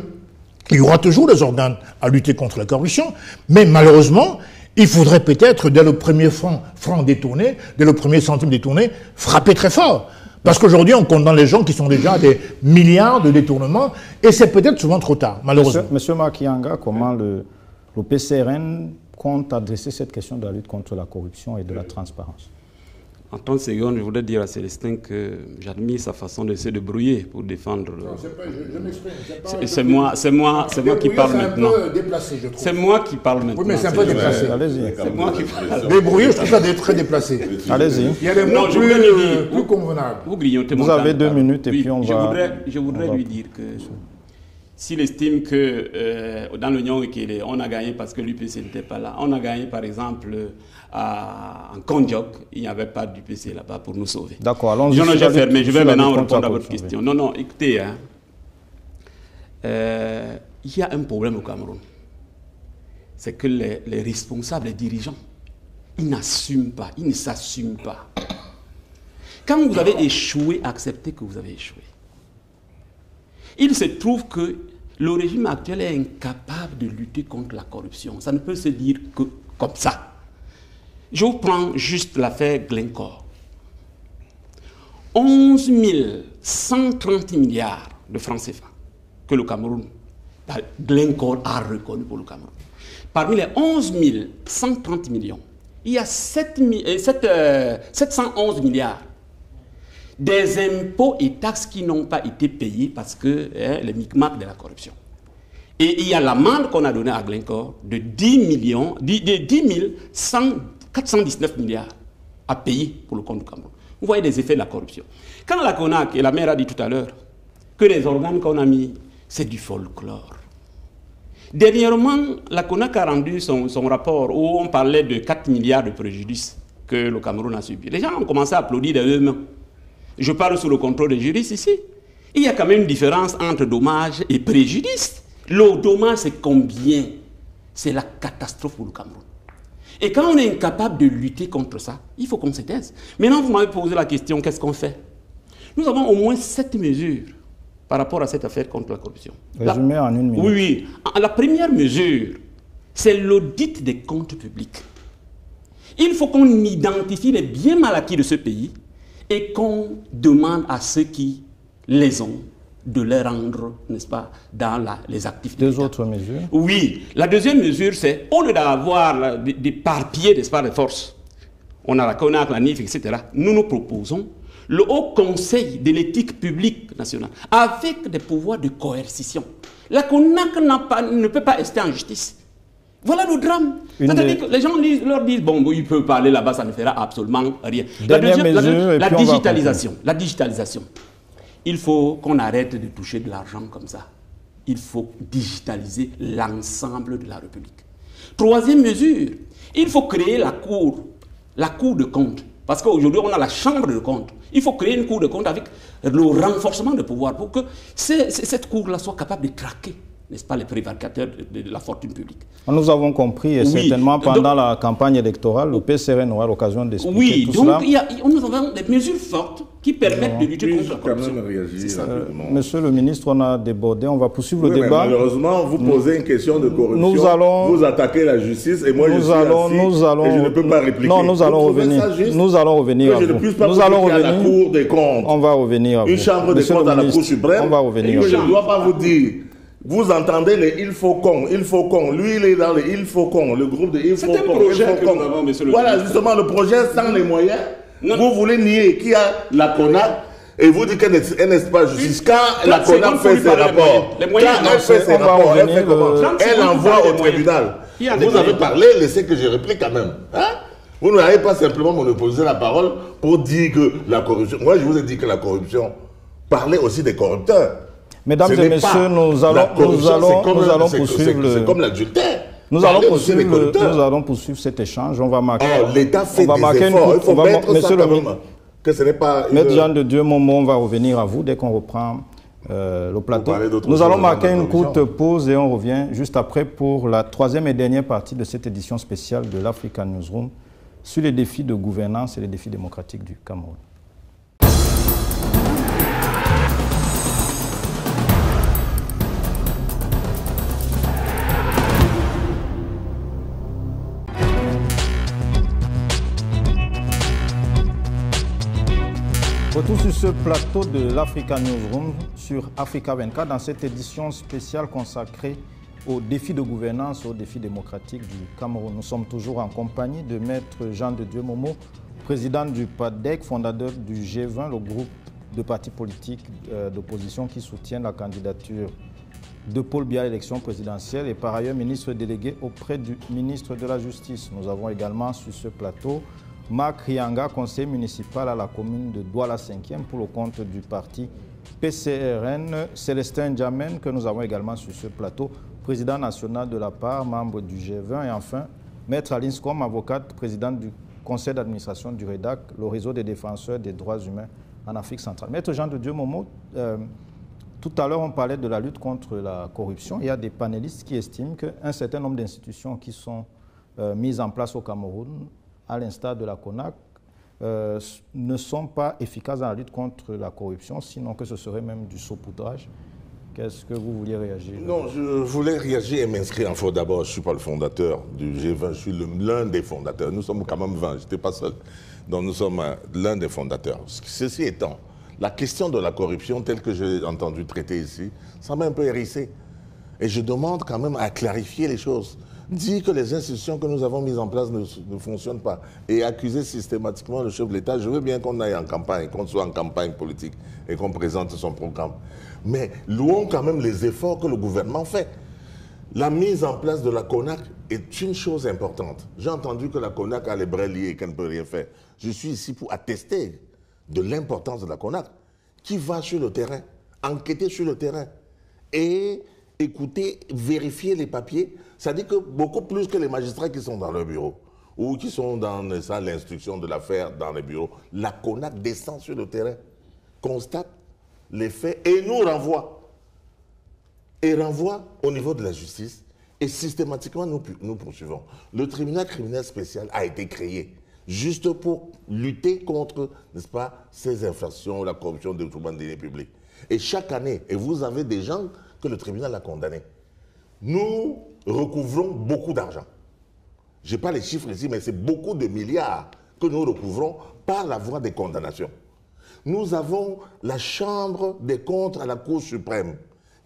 y aura toujours des organes à lutter contre la corruption, mais malheureusement, il faudrait peut-être, dès le premier franc détourné, dès le premier centime détourné, frapper très fort. Parce qu'aujourd'hui, on condamne les gens qui sont déjà à des milliards de détournements, et c'est peut-être souvent trop tard, malheureusement. Monsieur Makianga, comment le PCRN compte adresser cette question de la lutte contre la corruption et de la transparence? En 30 secondes, je voudrais dire à Célestin que j'admire sa façon de se débrouiller pour défendre. C'est moi qui parle maintenant. C'est moi qui parle maintenant. Oui, mais c'est un peu déplacé. Allez-y. C'est moi qui parle. Débrouiller, je trouve ça très déplacé. Allez-y. Il y a des mots plus convenables. Vous avez 2 minutes et puis on va... Je voudrais lui dire que s'il estime que dans l'Union Ekele, on a gagné parce que l'UPC n'était pas là. On a gagné par exemple en Kondjok, il n'y avait pas d'UPC là-bas pour nous sauver. D'accord, allons-y. J'ai fermé, je vais maintenant répondre à votre question. Non, écoutez, il y a un problème au Cameroun. C'est que les responsables, les dirigeants, ils n'assument pas, ils ne s'assument pas. Quand vous avez échoué, acceptez que vous avez échoué. Il se trouve que le régime actuel est incapable de lutter contre la corruption. Ça ne peut se dire que comme ça. Je vous prends juste l'affaire Glencore. 11 130 milliards de francs CFA que le Cameroun, Glencore a reconnu pour le Cameroun. Parmi les 11 130 millions, il y a 711 milliards des impôts et taxes qui n'ont pas été payés parce que les micmacs de la corruption. Et il y a l'amende qu'on a donnée à Glencore de 10 419 milliards à payer pour le compte du Cameroun. Vous voyez les effets de la corruption. Quand la CONAC, et la maire a dit tout à l'heure, que les organes qu'on a mis, c'est du folklore. Dernièrement, la CONAC a rendu son rapport où on parlait de 4 milliards de préjudices que le Cameroun a subi. Les gens ont commencé à applaudir de eux-mêmes. Je parle sous le contrôle des juristes ici. Il y a quand même une différence entre dommage et préjudice. Le dommage, c'est combien? C'est la catastrophe pour le Cameroun. Et quand on est incapable de lutter contre ça, il faut qu'on se taise. Maintenant, vous m'avez posé la question, qu'est-ce qu'on fait? Nous avons au moins 7 mesures par rapport à cette affaire contre la corruption. Résumé en 1 minute. Oui. La première mesure, c'est l'audit des comptes publics. Il faut qu'on identifie les biens mal acquis de ce pays et qu'on demande à ceux qui les ont de les rendre, n'est-ce pas, dans les actifs. Deux autres mesures? Oui. La deuxième mesure, c'est, au lieu d'avoir d'éparpiller, n'est-ce pas, les forces, on a la CONAC, la NIF, etc., nous proposons le Haut Conseil de l'éthique publique nationale, avec des pouvoirs de coercition. La CONAC ne peut pas rester en justice. Voilà le drame. C'est-à-dire que les gens leur disent, bon, il peut parler là-bas, ça ne fera absolument rien. La digitalisation. Il faut qu'on arrête de toucher de l'argent comme ça. Il faut digitaliser l'ensemble de la République. Troisième mesure, il faut créer la cour de compte. Parce qu'aujourd'hui, on a la chambre de compte. Il faut créer une cour de compte avec le renforcement de pouvoir pour que cette cour-là soit capable de traquer n'est-ce pas, les prévaricateurs de la fortune publique. Nous avons compris, et certainement pendant la campagne électorale, le PCRN aura l'occasion d'expliquer tout cela. Oui, donc nous avons des mesures fortes qui permettent de lutter contre la corruption. Monsieur le ministre, on a débordé, on va poursuivre le débat. Malheureusement, vous posez une question de corruption, vous attaquez la justice, et moi je suis assis, et je ne peux pas répliquer. Non, nous allons revenir. Nous allons revenir à vous. Nous allons revenir à la Cour des comptes. On va revenir à vous. Une chambre des comptes à la Cour suprême. On va revenir. Je ne dois pas vous dire. Vous entendez les il faut con. Lui, il est dans les il faut con. Le groupe de il faut con. C'est un projet que nous avons, monsieur le ministre. Voilà, justement, le projet sans les moyens. Vous voulez nier qu'il y a la CONAC et vous dites qu'elle n'est pas justice. Quand la CONAC fait ses rapports, elle envoie au tribunal. Vous avez parlé, laissez que je réplique quand même. Vous n'avez pas simplement monopolisé la parole pour dire que la corruption. Moi, je vous ai dit que la corruption parlait aussi des corrupteurs. Mesdames et messieurs, nous allons poursuivre. C'est comme l'adultère. Nous allons poursuivre cet échange. On va marquer. L'État fait des efforts. Il faut mettre ça quand même. Que ce n'est pas. Maître Jean de Dieu Momo, on va revenir à vous dès qu'on reprend le plateau. Nous allons marquer une courte pause et on revient juste après pour la troisième et dernière partie de cette édition spéciale de l'African Newsroom sur les défis de gouvernance et les défis démocratiques du Cameroun. Retour sur ce plateau de l'African Newsroom sur Africa 24 dans cette édition spéciale consacrée aux défis de gouvernance, aux défis démocratiques du Cameroun. Nous sommes toujours en compagnie de Maître Jean de Dieu Momo, président du PADEC, fondateur du G20, le groupe de partis politiques d'opposition qui soutiennent la candidature de Paul Biya à l'élection présidentielle et par ailleurs ministre délégué auprès du ministre de la Justice. Nous avons également sur ce plateau Marc Rianga, conseiller municipal à la commune de Douala 5e pour le compte du parti PCRN. Célestin Djamen, que nous avons également sur ce plateau, président national de la part, membre du G20. Et enfin, Maître Aline Scom, avocate, présidente du conseil d'administration du REDAC, le réseau des défenseurs des droits humains en Afrique centrale. Maître Jean de Dieu Momo, tout à l'heure on parlait de la lutte contre la corruption. Il y a des panélistes qui estiment qu'un certain nombre d'institutions qui sont mises en place au Cameroun, à l'instar de la CONAC, ne sont pas efficaces dans la lutte contre la corruption, sinon que ce serait même du saupoudrage. Qu'est-ce que vous vouliez réagir? Non, je voulais réagir et m'inscrire en faux. D'abord, je ne suis pas le fondateur du G20, je suis l'un des fondateurs. Nous sommes quand même 20, je n'étais pas seul. Donc nous sommes l'un des fondateurs. Ceci étant, la question de la corruption, telle que j'ai entendu traiter ici, ça m'a un peu hérissé. Et je demande quand même à clarifier les choses. Dire que les institutions que nous avons mises en place ne fonctionnent pas et accuser systématiquement le chef de l'État. Je veux bien qu'on aille en campagne, qu'on soit en campagne politique et qu'on présente son programme. Mais louons quand même les efforts que le gouvernement fait. La mise en place de la CONAC est une chose importante. J'ai entendu que la CONAC a les bras liés et qu'elle ne peut rien faire. Je suis ici pour attester de l'importance de la CONAC, qui va sur le terrain, enquêter sur le terrain et écouter, vérifier les papiers. Ça dit que beaucoup plus que les magistrats qui sont dans leur bureau ou qui sont dans l'instruction de l'affaire dans les bureaux, la CONAC descend sur le terrain, constate les faits et nous renvoie. Et renvoie au niveau de la justice et systématiquement nous poursuivons. Le tribunal criminel spécial a été créé juste pour lutter contre, n'est-ce pas, ces infractions, la corruption, le détournement de deniers publics. Et chaque année, et vous avez des gens que le tribunal a condamnés, nous recouvrons beaucoup d'argent. Je n'ai pas les chiffres ici, mais c'est beaucoup de milliards que nous recouvrons par la voie des condamnations. Nous avons la Chambre des comptes à la Cour suprême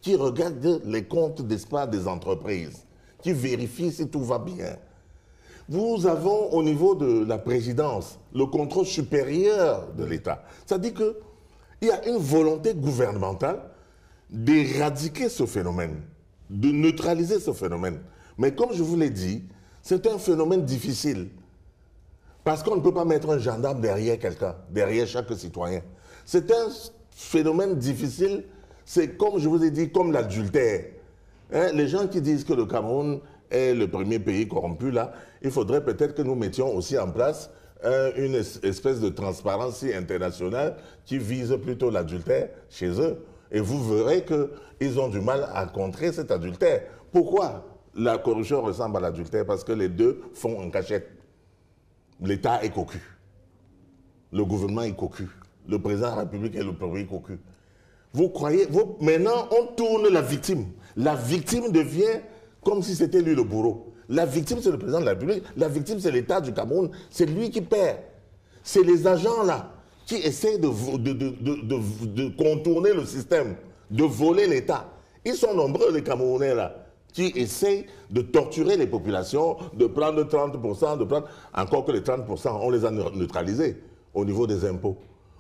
qui regarde les comptes des entreprises, qui vérifie si tout va bien. Nous avons au niveau de la présidence le contrôle supérieur de l'État. Ça dit qu'il y a une volonté gouvernementale d'éradiquer ce phénomène, de neutraliser ce phénomène. Mais comme je vous l'ai dit, c'est un phénomène difficile. Parce qu'on ne peut pas mettre un gendarme derrière quelqu'un, derrière chaque citoyen. C'est un phénomène difficile, c'est comme je vous ai dit, comme l'adultère. Hein, les gens qui disent que le Cameroun est le premier pays corrompu, là, il faudrait peut-être que nous mettions aussi en place une espèce de transparence internationale qui vise plutôt l'adultère chez eux. Et vous verrez qu'ils ont du mal à contrer cet adultère. Pourquoi la corruption ressemble à l'adultère? Parce que les deux font en cachette. L'État est cocu. Le gouvernement est cocu. Le président de la République est le premier cocu. Vous croyez... Maintenant, on tourne la victime. La victime devient comme si c'était lui le bourreau. La victime, c'est le président de la République. La victime, c'est l'État du Cameroun. C'est lui qui perd. C'est les agents là qui essaient de contourner le système, de voler l'État. Ils sont nombreux, les Camerounais là, qui essayent de torturer les populations, de prendre 30%, de prendre... Encore que les 30%, on les a neutralisés au niveau des impôts.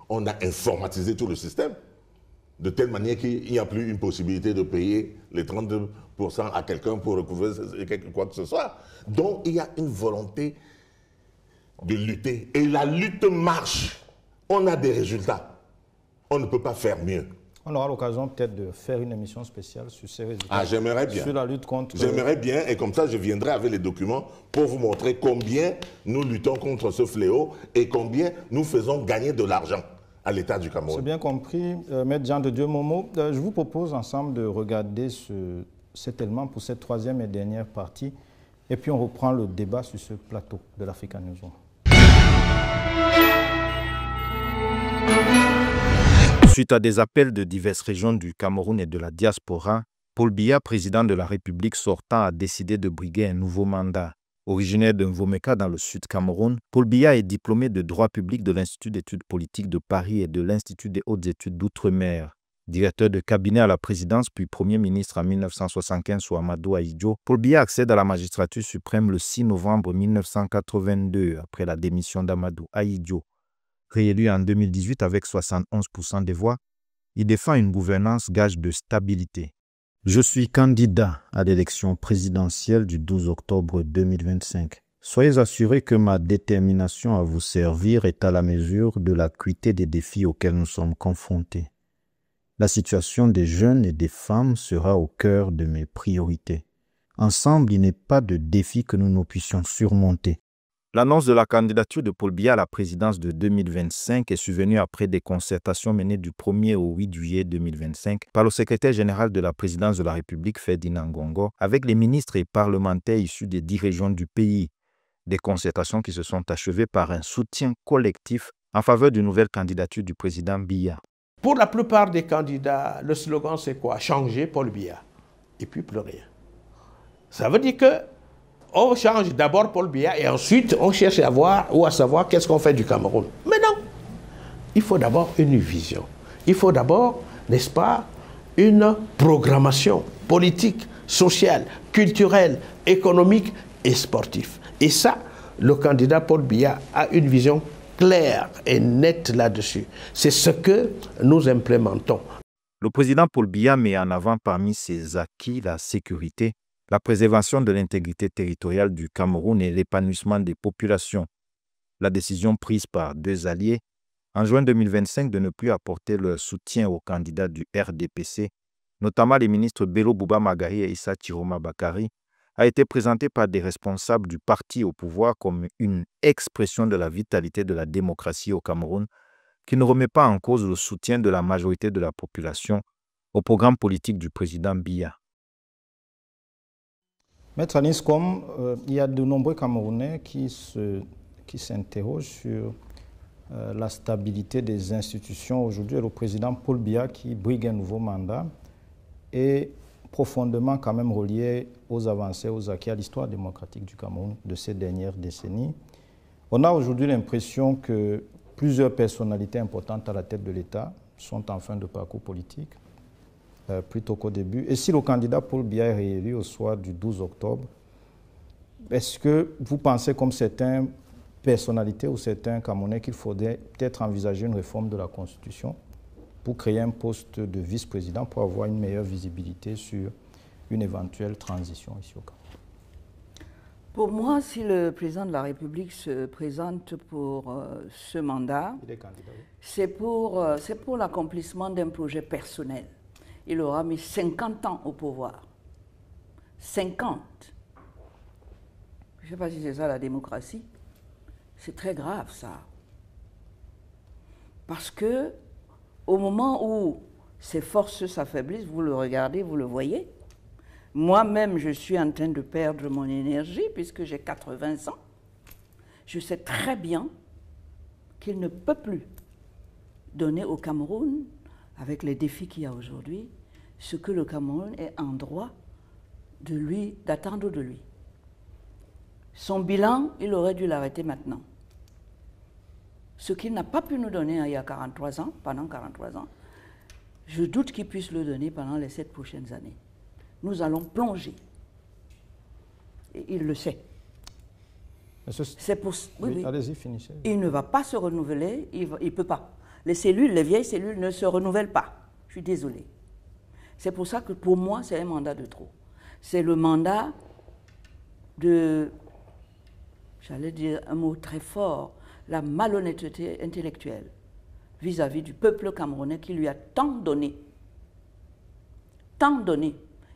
On a informatisé tout le système, de telle manière qu'il n'y a plus une possibilité de payer les 32% à quelqu'un pour recouvrer quoi que ce soit. Donc, il y a une volonté de lutter. Et la lutte marche. On a des résultats. On ne peut pas faire mieux. On aura l'occasion peut-être de faire une émission spéciale sur ces résultats. Ah, j'aimerais bien. Sur la lutte contre... J'aimerais bien, et comme ça, je viendrai avec les documents pour vous montrer combien nous luttons contre ce fléau et combien nous faisons gagner de l'argent à l'État du Cameroun. C'est bien compris. Maître Jean de Dieu Momo, je vous propose ensemble de regarder cet élément pour cette troisième et dernière partie. Et puis on reprend le débat sur ce plateau de l'Africa Newsroom. Suite à des appels de diverses régions du Cameroun et de la diaspora, Paul Biya, président de la République sortant, a décidé de briguer un nouveau mandat. Originaire de Mvomeka dans le sud Cameroun, Paul Biya est diplômé de droit public de l'Institut d'études politiques de Paris et de l'Institut des hautes études d'outre-mer. Directeur de cabinet à la présidence puis Premier ministre en 1975 sous Amadou Ahidjo, Paul Biya accède à la magistrature suprême le 6 novembre 1982 après la démission d'Amadou Ahidjo. Réélu en 2018 avec 71% des voix, il défend une gouvernance gage de stabilité. Je suis candidat à l'élection présidentielle du 12 octobre 2025. Soyez assurés que ma détermination à vous servir est à la mesure de l'acuité des défis auxquels nous sommes confrontés. La situation des jeunes et des femmes sera au cœur de mes priorités. Ensemble, il n'est pas de défi que nous ne puissions surmonter. L'annonce de la candidature de Paul Biya à la présidence de 2025 est survenue après des concertations menées du 1er au 8 juillet 2025 par le secrétaire général de la présidence de la République, Ferdinand Ngongo, avec les ministres et parlementaires issus des 10 régions du pays. Des concertations qui se sont achevées par un soutien collectif en faveur d'une nouvelle candidature du président Biya. Pour la plupart des candidats, le slogan c'est quoi? Changer Paul Biya. Et puis plus rien. Ça veut dire que on change d'abord Paul Biya et ensuite on cherche à voir ou à savoir qu'est-ce qu'on fait du Cameroun. Mais non, il faut d'abord une vision. Il faut d'abord, n'est-ce pas, une programmation politique, sociale, culturelle, économique et sportive. Et ça, le candidat Paul Biya a une vision claire et nette là-dessus. C'est ce que nous implémentons. Le président Paul Biya met en avant parmi ses acquis la sécurité, la préservation de l'intégrité territoriale du Cameroun et l'épanouissement des populations. La décision prise par deux alliés en juin 2025 de ne plus apporter leur soutien aux candidats du RDPC, notamment les ministres Bello Bouba Magahi et Issa Chiroma Bakari, a été présentée par des responsables du parti au pouvoir comme une expression de la vitalité de la démocratie au Cameroun, qui ne remet pas en cause le soutien de la majorité de la population au programme politique du président Biya. Maître Anis Com, il y a de nombreux Camerounais qui s'interrogent sur la stabilité des institutions. Aujourd'hui, le président Paul Biya qui brigue un nouveau mandat est profondément quand même relié aux avancées, aux acquis, à l'histoire démocratique du Cameroun de ces dernières décennies. On a aujourd'hui l'impression que plusieurs personnalités importantes à la tête de l'État sont en fin de parcours politique. Plutôt qu'au début. Et si le candidat Paul Biya est réélu au soir du 12 octobre, est-ce que vous pensez comme certaines personnalités ou certains Camerounais qu'il faudrait peut-être envisager une réforme de la Constitution pour créer un poste de vice-président pour avoir une meilleure visibilité sur une éventuelle transition ici au Cameroun? Pour moi, si le président de la République se présente pour ce mandat, c'est pour l'accomplissement d'un projet personnel. Il aura mis 50 ans au pouvoir. 50. Je ne sais pas si c'est ça la démocratie. C'est très grave ça. Parce que au moment où ses forces s'affaiblissent, vous le regardez, vous le voyez. Moi-même, je suis en train de perdre mon énergie puisque j'ai 80 ans. Je sais très bien qu'il ne peut plus donner au Cameroun, avec les défis qu'il y a aujourd'hui, ce que le Cameroun est en droit d'attendre de lui. Son bilan, il aurait dû l'arrêter maintenant. Ce qu'il n'a pas pu nous donner il y a 43 ans, pendant 43 ans, je doute qu'il puisse le donner pendant les 7 prochaines années. Nous allons plonger. Et il le sait. C'est pour... Oui, oui. Allez-y, finissez. Il ne va pas se renouveler, il ne peut pas. Les cellules, les vieilles cellules ne se renouvellent pas. Je suis désolée. C'est pour ça que pour moi, c'est un mandat de trop. C'est le mandat de, j'allais dire un mot très fort, la malhonnêteté intellectuelle vis-à-vis du peuple camerounais qui lui a tant donné. Tant donné.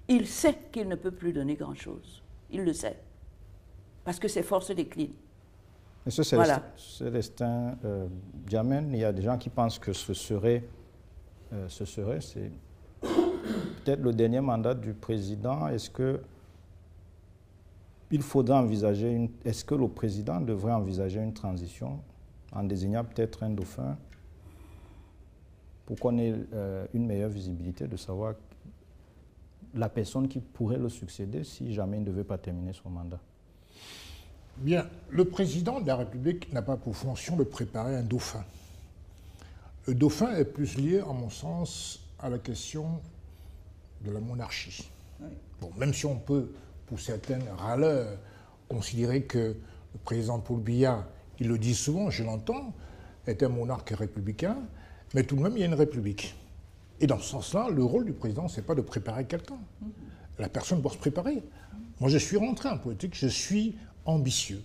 Il sait qu'il ne peut plus donner grand-chose. Il le sait. Parce que ses forces déclinent. Monsieur Célestin Diamène, il y a des gens qui pensent que ce serait c'est peut-être le dernier mandat du président. Est-ce que le président devrait envisager une transition en désignant peut-être un dauphin pour qu'on ait une meilleure visibilité de savoir la personne qui pourrait le succéder si jamais il ne devait pas terminer son mandat? Bien, le président de la République n'a pas pour fonction de préparer un dauphin. Le dauphin est plus lié, à mon sens, à la question de la monarchie. Oui. Bon, même si on peut, pour certaines râleurs, considérer que le président Paul Biya, il le dit souvent, je l'entends, est un monarque républicain, mais tout de même, il y a une république. Et dans ce sens-là, le rôle du président, ce n'est pas de préparer quelqu'un. La personne doit se préparer. Moi, je suis rentré en politique, je suis ambitieux,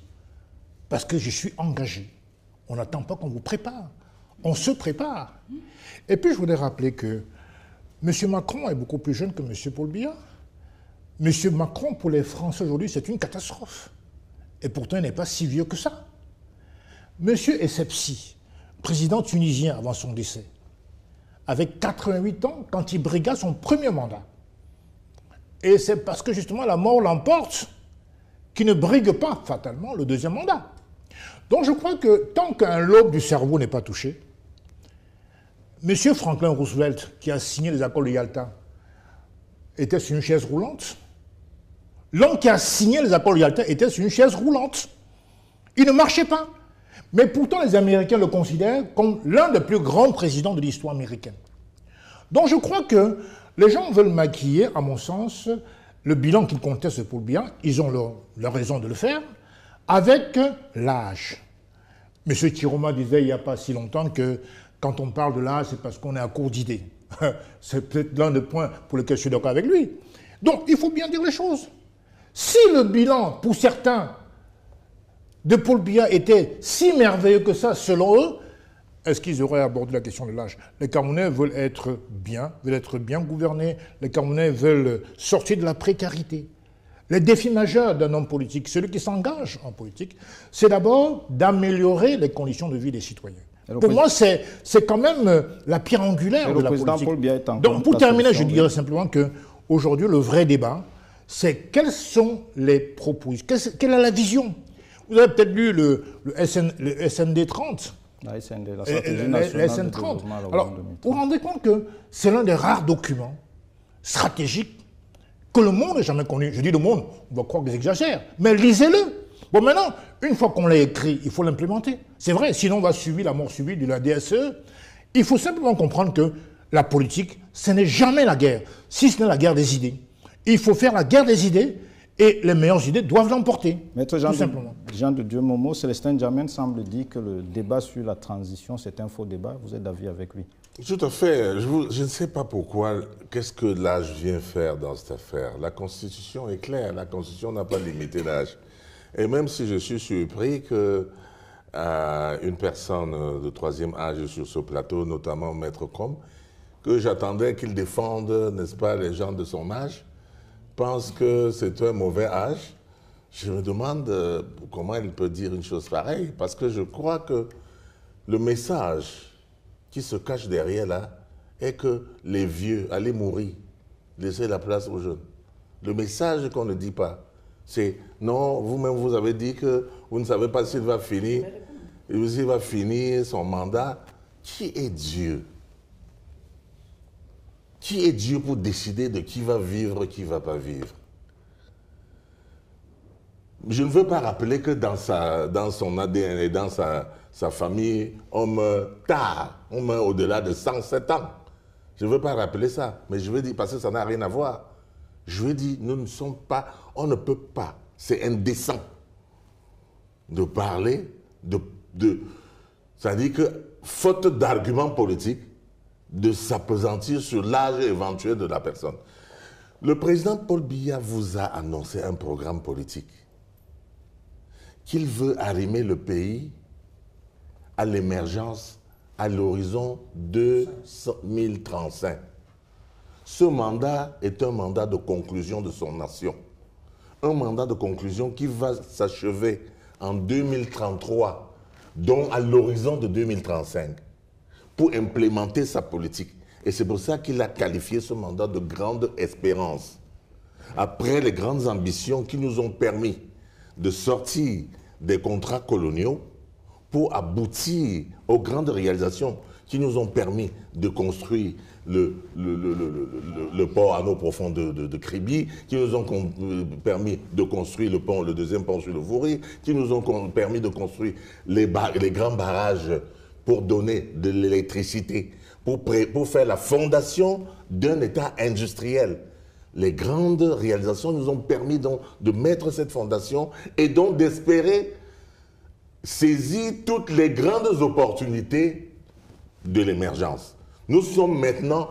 parce que je suis engagé. On n'attend pas qu'on vous prépare, on se prépare. Et puis je voudrais rappeler que M. Macron est beaucoup plus jeune que M. Paul Biya. M. Macron, pour les Français aujourd'hui, c'est une catastrophe. Et pourtant, il n'est pas si vieux que ça. M. Essebsi, président tunisien avant son décès, avec 88 ans, quand il brigua son premier mandat. Et c'est parce que justement la mort l'emporte qui ne brigue pas fatalement le deuxième mandat. Donc je crois que tant qu'un lobe du cerveau n'est pas touché, M. Franklin Roosevelt, qui a signé les accords de Yalta, était sur une chaise roulante. L'homme qui a signé les accords de Yalta était sur une chaise roulante. Il ne marchait pas. Mais pourtant, les Américains le considèrent comme l'un des plus grands présidents de l'histoire américaine. Donc je crois que les gens veulent maquiller, à mon sens, le bilan qu'ils contestent pour le bien, ils ont leur raison de le faire, avec l'âge. M. Chiroma disait il n'y a pas si longtemps que quand on parle de l'âge, c'est parce qu'on est à court d'idées. C'est peut-être l'un des points pour lesquels je suis d'accord avec lui. Donc il faut bien dire les choses. Si le bilan, pour certains, de Paul Biya était si merveilleux que ça, selon eux, est-ce qu'ils auraient abordé la question de l'âge? Les Camerounais veulent être bien gouvernés. Les Camerounais veulent sortir de la précarité. Les défis majeurs d'un homme politique, celui qui s'engage en politique, c'est d'abord d'améliorer les conditions de vie des citoyens. Pour moi, c'est quand même la pierre angulaire de la politique. Paul Biya est encore Donc, pour terminer, je dirais simplement qu'aujourd'hui, le vrai débat, c'est quelles sont les propositions, quelle est la vision. Vous avez peut-être lu le SND 30. La SND, la stratégie nationale de développement. Alors, vous vous rendez compte que c'est l'un des rares documents stratégiques que le monde n'a jamais connu. Je dis le monde, on va croire que j'exagère, mais lisez-le. Bon, maintenant, une fois qu'on l'a écrit, il faut l'implémenter. C'est vrai, sinon on va subir la mort subie de la DSE. Il faut simplement comprendre que la politique, ce n'est jamais la guerre, si ce n'est la guerre des idées. Il faut faire la guerre des idées et les meilleures idées doivent l'emporter. Maître Jean de Dieu Momo, Célestin Diamène semble dire que le débat sur la transition, c'est un faux débat. Vous êtes d'avis avec lui? Tout à fait. Je ne sais pas pourquoi, qu'est-ce que l'âge vient faire dans cette affaire. La Constitution est claire, la Constitution n'a pas limité l'âge. Et même si je suis surpris que une personne de troisième âge sur ce plateau, notamment Maître Com, que j'attendais qu'il défende, n'est-ce pas, les gens de son âge, pense que c'est un mauvais âge. Je me demande comment il peut dire une chose pareille, parce que je crois que le message qui se cache derrière là est que les vieux, allez mourir, laissez la place aux jeunes. Le message qu'on ne dit pas, c'est non, vous-même vous avez dit que vous ne savez pas s'il va finir, s'il va finir son mandat. Qui est Dieu? Qui est Dieu pour décider de qui va vivre, qui ne va pas vivre? Je ne veux pas rappeler que dans son ADN et dans sa famille, on meurt tard, on meurt au-delà de 107 ans. Je ne veux pas rappeler ça, mais je veux dire, parce que ça n'a rien à voir. Je veux dire, nous ne sommes pas, on ne peut pas, c'est indécent de parler c'est-à-dire que, faute d'arguments politiques, de s'appesantir sur l'âge éventuel de la personne. Le président Paul Biya vous a annoncé un programme politique qu'il veut arrimer le pays à l'émergence à l'horizon 2035. Ce mandat est un mandat de conclusion de son nation. Un mandat de conclusion qui va s'achever en 2033, donc à l'horizon de 2035, pour implémenter sa politique. Et c'est pour ça qu'il a qualifié ce mandat de grande espérance. Après les grandes ambitions qui nous ont permis de sortir des contrats coloniaux pour aboutir aux grandes réalisations qui nous ont permis de construire le port à eau profonde de Kribi, qui nous ont permis de construire le deuxième pont sur le Vouri, qui nous ont permis de construire les grands barrages pour donner de l'électricité, pour faire la fondation d'un État industriel. Les grandes réalisations nous ont permis donc de mettre cette fondation et donc d'espérer saisir toutes les grandes opportunités de l'émergence. Nous sommes maintenant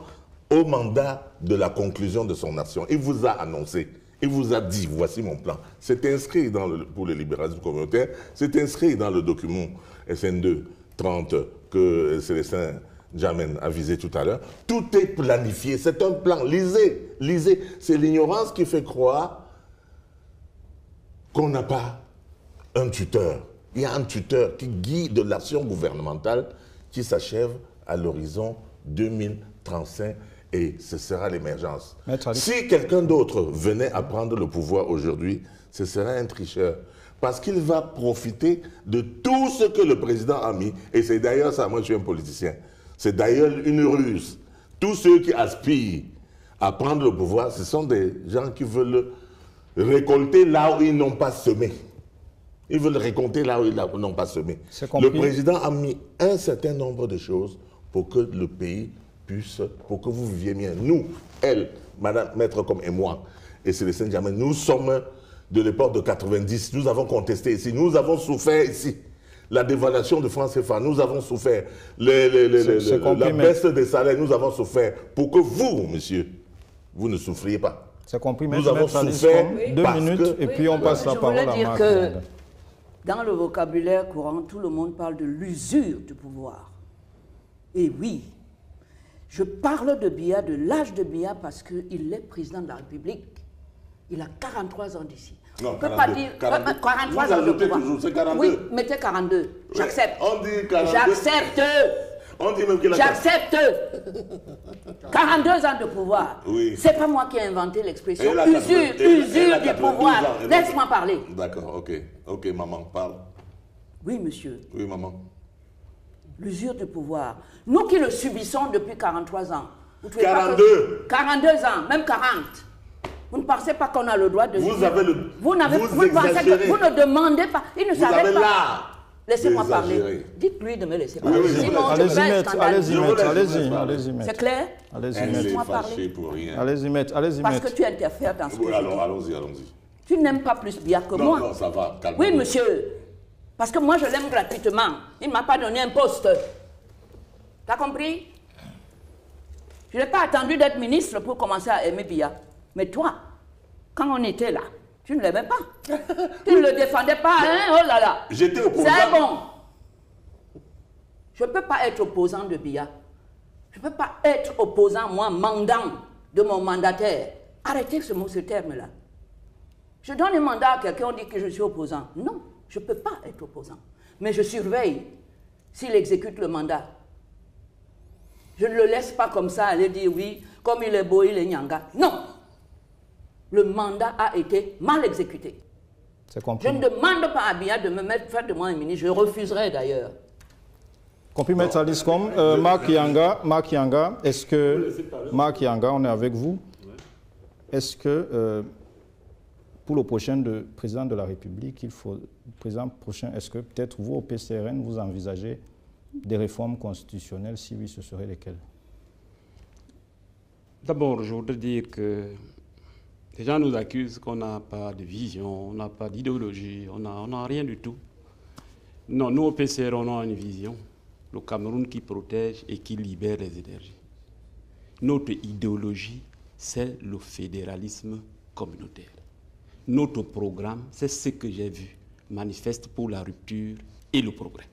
au mandat de la conclusion de son nation. Il vous a annoncé, il vous a dit, voici mon plan. C'est inscrit pour le libéralisme communautaire, c'est inscrit dans le document SN2 30 que Célestin Djamène a visé tout à l'heure. Tout est planifié, c'est un plan. Lisez, lisez. C'est l'ignorance qui fait croire qu'on n'a pas un tuteur. Il y a un tuteur qui guide l'action gouvernementale qui s'achève à l'horizon 2035 et ce sera l'émergence. Si quelqu'un d'autre venait à prendre le pouvoir aujourd'hui, ce serait un tricheur. Parce qu'il va profiter de tout ce que le président a mis. Et c'est d'ailleurs ça, moi je suis un politicien. C'est d'ailleurs une ruse. Tous ceux qui aspirent à prendre le pouvoir, ce sont des gens qui veulent récolter là où ils n'ont pas semé. Ils veulent récolter là où ils n'ont pas semé. Le président a mis un certain nombre de choses pour que le pays puisse, pour que vous viviez bien. Nous, elle, Madame Maître comme et moi, et Célestin Djamène, nous sommes de l'époque de 90, nous avons contesté ici, nous avons souffert ici. La dévaluation de francs CFA, nous avons souffert. La baisse des salaires, nous avons souffert. Pour que vous, monsieur, vous ne souffriez pas. C'est compris, nous avons souffert. 2 minutes et puis on passe la parole à Marc. Je voulais dire que dans le vocabulaire courant, tout le monde parle de l'usure du pouvoir. Et oui, je parle de Biya, de l'âge de Biya, parce qu'il est président de la République. Il a 43 ans d'ici. Non, on ne peut pas dire 43 ans de pouvoir. Toujours, c'est 42. Oui, mettez 42. J'accepte. On dit 42. J'accepte. On dit même qu'il a... J'accepte. 42 ans de pouvoir. Oui. C'est pas moi qui ai inventé l'expression usure du pouvoir. Laisse-moi parler. D'accord, ok. Ok, maman, parle. Oui, monsieur. Oui, maman. L'usure du pouvoir. Nous qui le subissons depuis 43 ans. 42. 42 ans, même 40. Vous ne pensez pas qu'on a le droit de... Vous avez le... Vous ne demandez pas. Il ne savait pas. Laissez-moi parler. Dites-lui de me laisser parler. Sinon, allez-y, maître. C'est clair? Allez-y, laissez-moi parler. Allez-y, maître. Parce que tu interfères dans ce que je dis. Allons-y. Tu n'aimes pas plus Biya que moi. Non, ça va. Oui, monsieur. Parce que moi, je l'aime gratuitement. Il ne m'a pas donné un poste. T'as compris? Je n'ai pas attendu d'être ministre pour commencer à aimer Biya. Mais toi, quand on était là, tu ne l'aimais pas. Tu ne le défendais pas, hein? Oh là là. J'étais opposant. C'est bon. Je ne peux pas être opposant de Biya. Je ne peux pas être opposant, moi, mandant de mon mandataire. Arrêtez ce terme-là. Je donne un mandat à quelqu'un, on dit que je suis opposant. Non, je ne peux pas être opposant. Mais je surveille s'il exécute le mandat. Je ne le laisse pas comme ça aller dire oui, comme il est beau, il est nyanga. Non. Le mandat a été mal exécuté. Je ne demande pas à Biya de me faire de moi un ministre. Je refuserai d'ailleurs. Compris, Maître Alice Com. Marc Yanga, est-ce que... Marc Yanga, on est avec vous. Est-ce que... pour le prochain président de la République, est-ce que peut-être vous, au PCRN, vous envisagez des réformes constitutionnelles? Si oui, ce seraient lesquelles? D'abord, je voudrais dire que les gens nous accusent qu'on n'a pas de vision, on n'a pas d'idéologie, on n'a rien du tout. Non, nous, au PCRN, on a une vision. Le Cameroun qui protège et qui libère les énergies. Notre idéologie, c'est le fédéralisme communautaire. Notre programme, c'est ce que j'ai vu, manifeste pour la rupture et le progrès.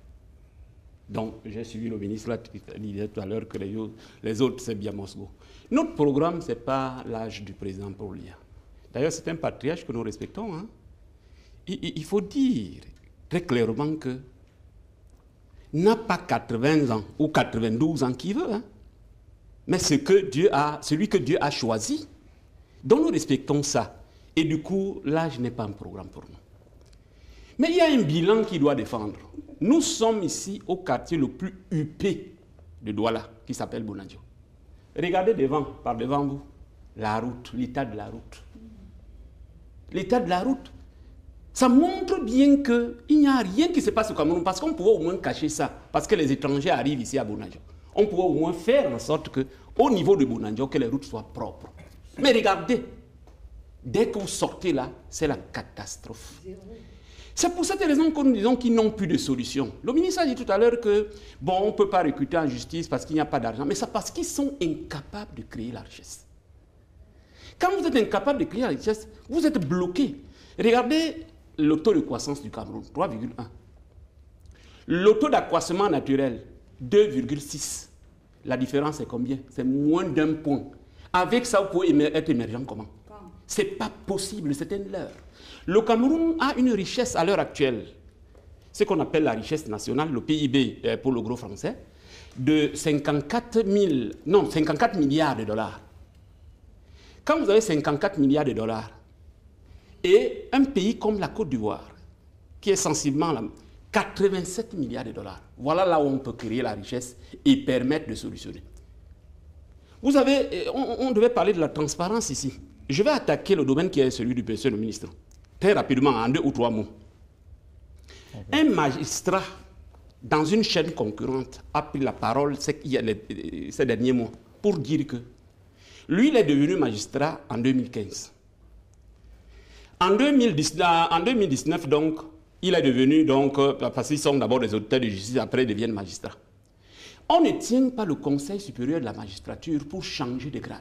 Donc, j'ai suivi le ministre qui disait tout à l'heure que les autres, c'est bien Moscou. Notre programme, ce n'est pas l'âge du président Paul Biya. D'ailleurs, c'est un patriarche que nous respectons. Hein. Il faut dire très clairement que n'a pas 80 ans ou 92 ans qu'il veut, hein, mais celui que Dieu a choisi. Donc, nous respectons ça. Et du coup, l'âge n'est pas un programme pour nous. Mais il y a un bilan qu'il doit défendre. Nous sommes ici au quartier le plus huppé de Douala, qui s'appelle Bounadjo. Regardez par devant vous, la route, l'état de la route. L'état de la route, ça montre bien qu'il n'y a rien qui se passe au Cameroun, parce qu'on pourrait au moins cacher ça, parce que les étrangers arrivent ici à Bounadjo. On pourrait au moins faire en sorte qu'au niveau de Bounadjo, que les routes soient propres. Mais regardez, dès que vous sortez là, c'est la catastrophe. C'est pour cette raison que nous disons qu'ils n'ont plus de solution. Le ministre a dit tout à l'heure que, bon, on ne peut pas recruter en justice parce qu'il n'y a pas d'argent, mais c'est parce qu'ils sont incapables de créer la richesse. Quand vous êtes incapable de créer la richesse, vous êtes bloqué. Regardez le taux de croissance du Cameroun, 3,1. Le taux d'accroissement naturel, 2,6. La différence est combien? C'est moins d'1 point. Avec ça, vous pouvez être émergent comment? Ce n'est pas possible, c'est une leurre. Le Cameroun a une richesse à l'heure actuelle, ce qu'on appelle la richesse nationale, le PIB pour le gros français, de 54 milliards de dollars. Quand vous avez 54 milliards de dollars et un pays comme la Côte d'Ivoire, qui est sensiblement 87 milliards de dollars, voilà là où on peut créer la richesse et permettre de solutionner. Vous avez, on devait parler de la transparence ici. Je vais attaquer le domaine qui est celui du monsieur le ministre. Très rapidement, en 2 ou 3 mots. Okay. Un magistrat, dans une chaîne concurrente, a pris la parole ces derniers mois pour dire que lui, il est devenu magistrat en 2015. En 2019, donc, il est devenu, donc, parce qu'ils sont d'abord des auditeurs de justice, après ils deviennent magistrats. On ne tient pas le Conseil supérieur de la magistrature pour changer de grade.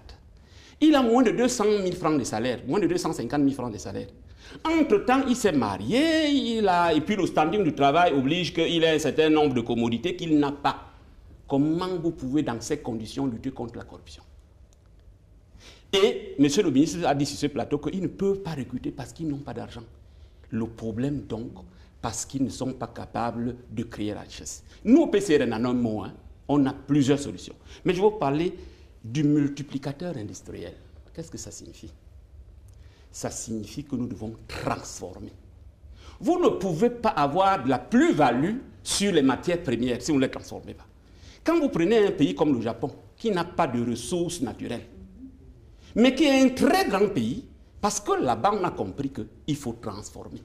Il a moins de 200 000 francs de salaire, moins de 250 000 francs de salaire. Entre-temps, il s'est marié, et puis le standing du travail oblige qu'il ait un certain nombre de commodités qu'il n'a pas. Comment vous pouvez, dans ces conditions, lutter contre la corruption? Et M. le ministre a dit sur ce plateau qu'ils ne peuvent pas recruter parce qu'ils n'ont pas d'argent. Le problème, donc, parce qu'ils ne sont pas capables de créer la richesse. Nous, au PCRN, en un mot, on a plusieurs solutions. Mais je vais vous parler du multiplicateur industriel. Qu'est-ce que ça signifie? Ça signifie que nous devons transformer. Vous ne pouvez pas avoir de la plus-value sur les matières premières si vous ne les transformez pas. Quand vous prenez un pays comme le Japon, qui n'a pas de ressources naturelles, mais qui est un très grand pays, parce que là-bas on a compris qu'il faut transformer.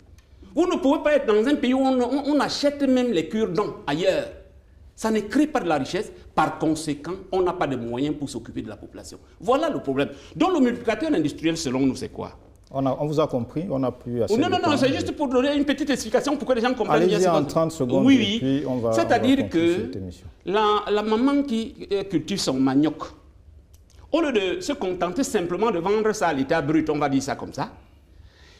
Vous ne pouvez pas être dans un pays où on achète même les cure-dents ailleurs. Ça ne crée pas de la richesse. Par conséquent, on n'a pas de moyens pour s'occuper de la population. Voilà le problème. Donc le multiplicateur industriel, selon nous, c'est quoi? On vous a compris, on n'a plus assez Non, c'est juste pour donner une petite explication pour que les gens comprennent bien. Allez-y en 30 secondes. Oui. Puis on va c'est-à-dire que la maman qui cultive son manioc, au lieu de se contenter simplement de vendre ça à l'état brut, on va dire ça comme ça,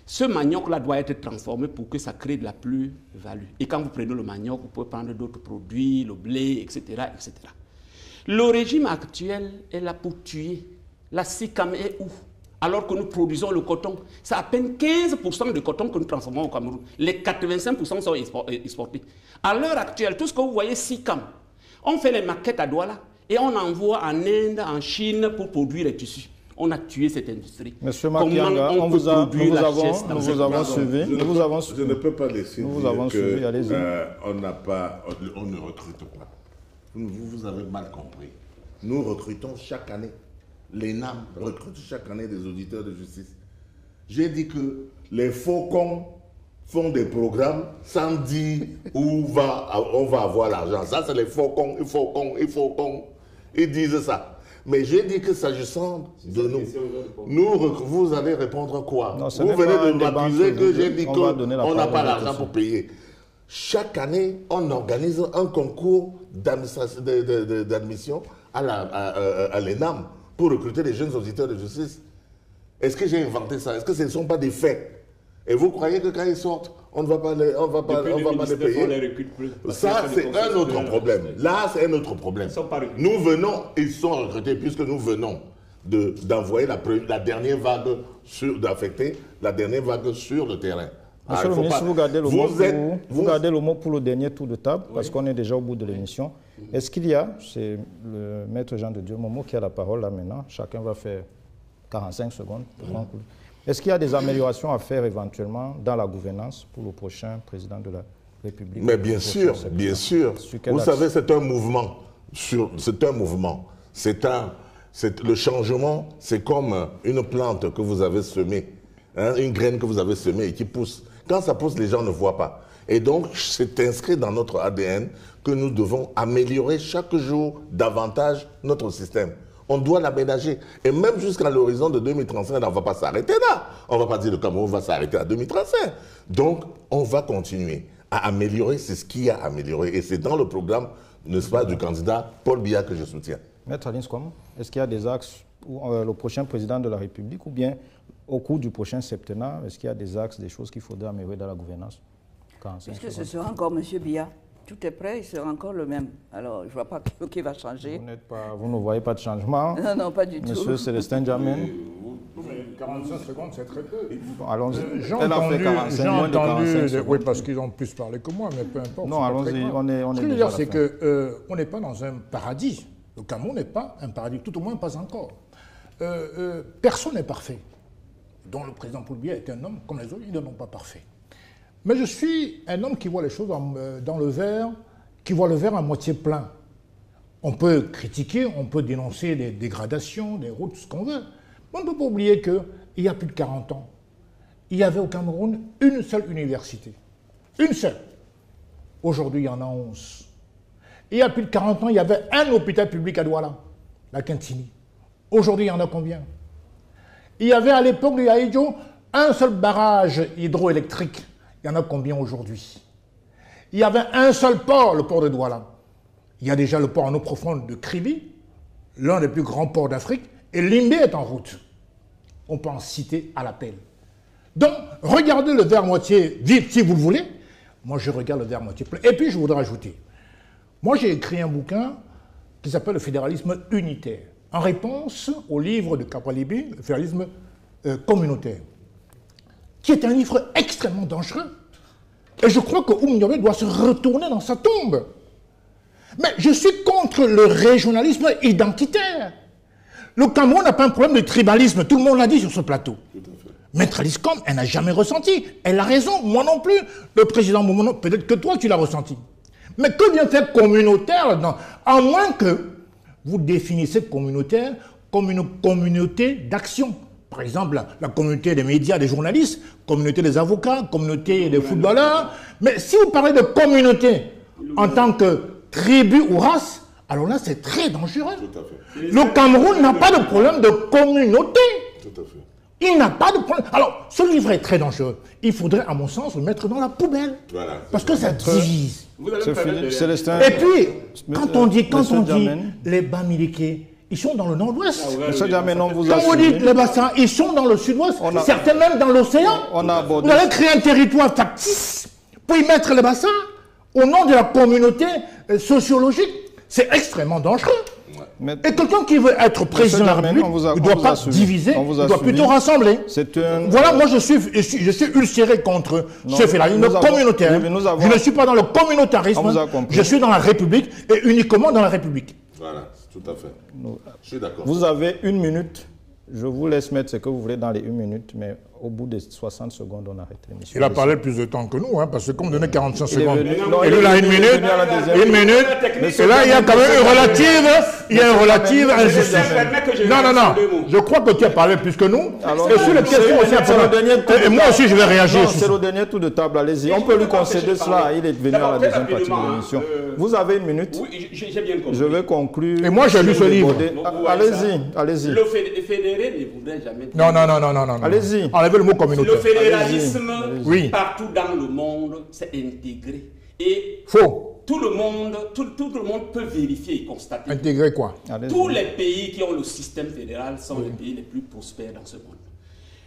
ce manioc-là doit être transformé pour que ça crée de la plus-value. Et quand vous prenez le manioc, vous pouvez prendre d'autres produits, le blé, etc., etc. Le régime actuel est là pour tuer. La SICAM est où? Alors que nous produisons le coton. C'est à peine 15% de coton que nous transformons au Cameroun. Les 85% sont exportés. À l'heure actuelle, tout ce que vous voyez SICAM, on fait les maquettes à Douala. Et on envoie en Inde, en Chine pour produire les tissus. On a tué cette industrie. Monsieur Makianga, nous vous avons suivi. Je ne peux pas laisser nous vous avons suivi, allez-y. On ne recrute pas. Vous avez mal compris. Nous recrutons chaque année. L'ENAM recrute chaque année des auditeurs de justice. J'ai dit que les faucons font des programmes sans dire où on va avoir l'argent. Ça, c'est les faucons, ils disent ça. Mais j'ai dit que s'agissant de vous allez répondre quoi? Non, vous venez de m'accuser que j'ai dit qu'on n'a pas l'argent pour payer. Chaque année, on organise un concours d'admission à l'ENAM pour recruter les jeunes auditeurs de justice. Est-ce que j'ai inventé ça? Est-ce que ce ne sont pas des faits? Et vous croyez que quand ils sortent, on ne va pas les payer? Ça, c'est un autre problème. Là, c'est un autre problème. Nous venons, ils sont recrutés puisque nous venons d'envoyer la dernière vague d'affecter la dernière vague sur le terrain. Monsieur le ministre, vous gardez le mot pour le dernier tour de table, parce qu'on est déjà au bout de l'émission. Est-ce qu'il y a, c'est le maître Jean de Dieu Momo qui a la parole là maintenant, chacun va faire 45 secondes pour conclure. Est-ce qu'il y a des améliorations à faire éventuellement dans la gouvernance pour le prochain président de la République? Mais bien sûr, bien sûr. Vous savez, c'est un mouvement. Le changement, c'est comme une plante que vous avez semée, une graine que vous avez semée et qui pousse. Quand ça pousse, les gens ne voient pas. Et donc, c'est inscrit dans notre ADN que nous devons améliorer chaque jour davantage notre système. On doit l'aménager. Et même jusqu'à l'horizon de 2035, on ne va pas s'arrêter là. On ne va pas dire que le Cameroun va s'arrêter à 2035. Donc, on va continuer à améliorer ce qu'il y a à améliorer. Et c'est dans le programme, n'est-ce pas, du candidat Paul Biya que je soutiens. Maître Aline Squam, est-ce qu'il y a des axes où le prochain président de la République, ou bien au cours du prochain septennat, est-ce qu'il y a des axes, des choses qu'il faudrait améliorer dans la gouvernance? Puisque ce sera encore M. Biya. Tout est prêt, il sera encore le même. Alors, je ne vois pas qui va changer. Vous ne voyez pas de changement? Non, non, pas du tout. Monsieur Célestin Djamène? 45 secondes, c'est très peu. Bon, allons-y. J'ai entendu, oui, parce qu'ils ont plus parlé que moi, mais peu importe. Non, allons-y, on est Ce que je veux dire, c'est qu'on n'est pas dans un paradis. Le Cameroun n'est pas un paradis, tout au moins pas encore. Personne n'est parfait. Dont le président Paul Biya est un homme, comme les autres, ils ne sont pas parfaits. Mais je suis un homme qui voit les choses dans le verre, qui voit le verre à moitié plein. On peut critiquer, on peut dénoncer les dégradations, les routes, tout ce qu'on veut. Mais on ne peut pas oublier qu'il y a plus de 40 ans, il y avait au Cameroun une seule université. Une seule. Aujourd'hui, il y en a 11. Il y a plus de 40 ans, il y avait un hôpital public à Douala, la Kintini. Aujourd'hui, il y en a combien? Il y avait à l'époque de Yaïdjo un seul barrage hydroélectrique. Il y en a combien aujourd'hui? Il y avait un seul port, le port de Douala. Il y a déjà le port en eau profonde de Kribi, l'un des plus grands ports d'Afrique, et Limbé est en route. On peut en citer à l'appel. Donc, regardez le verre moitié vide si vous le voulez. Moi, je regarde le verre moitié plein. Et puis, je voudrais ajouter. Moi, j'ai écrit un bouquin qui s'appelle Le fédéralisme unitaire, en réponse au livre de Kakwalibi, Le fédéralisme communautaire, qui est un livre extrêmement dangereux. Et je crois que Oumniobé doit se retourner dans sa tombe. Mais je suis contre le régionalisme identitaire. Le Cameroun n'a pas un problème de tribalisme, tout le monde l'a dit sur ce plateau. Maître Alice Squam, elle n'a jamais ressenti. Elle a raison, moi non plus. Le président Momono, peut-être que toi tu l'as ressenti. Mais que vient faire communautaire là-dedans? À moins que vous définissez communautaire comme une communauté d'action. Par exemple, la communauté des médias, des journalistes, communauté des avocats, communauté des footballeurs. Mais si vous parlez de communauté en tant que tribu ou race, alors là, c'est très dangereux. Le Cameroun n'a pas de problème de communauté. Tout à fait. Il n'a pas de problème. Alors, ce livre est très dangereux. Il faudrait, à mon sens, le mettre dans la poubelle. Voilà, parce que ça divise. Et puis, quand on dit les Bamileke, ils sont dans le nord-ouest. Quand vous dites les bassins, ils sont dans le sud-ouest, certains même dans l'océan. Vous allez créer un territoire factice pour y mettre les bassins au nom de la communauté sociologique. C'est extrêmement dangereux. Et quelqu'un qui veut être président de la République, il ne doit pas diviser, il doit plutôt rassembler. Voilà, moi je suis ulcéré contre ce fédéralisme communautaire. Je ne suis pas dans le communautarisme, je suis dans la République et uniquement dans la République. Voilà. Tout à fait. Je suis d'accord. Vous avez 1 minute. Je vous laisse mettre ce que vous voulez dans les 1 minute, mais au bout de 60 secondes, on arrête l'émission. Il a parlé plus de temps que nous, hein, parce que comme on donnait 45 secondes, et lui, il a 1 minute, et là, il y a quand même une relative injustice. Non, je crois que tu as parlé plus que nous, et sur les questions aussi importantes. Et moi aussi, je vais réagir. C'est le dernier tour de table, allez-y. On peut lui concéder cela, il est venu à la deuxième partie de l'émission. Vous avez 1 minute. Oui, j'ai bien compris. Je vais conclure. Et moi, j'ai lu ce livre. Allez-y. Le fédéré ne voudrait jamais... Non. Allez-y. Enlevez le mot communautaire. Le fédéralisme, oui, partout dans le monde, c'est intégré. Et faux. Tout le monde peut vérifier et constater. Intégrer quoi? Tous les pays qui ont le système fédéral sont les pays les plus prospères dans ce monde.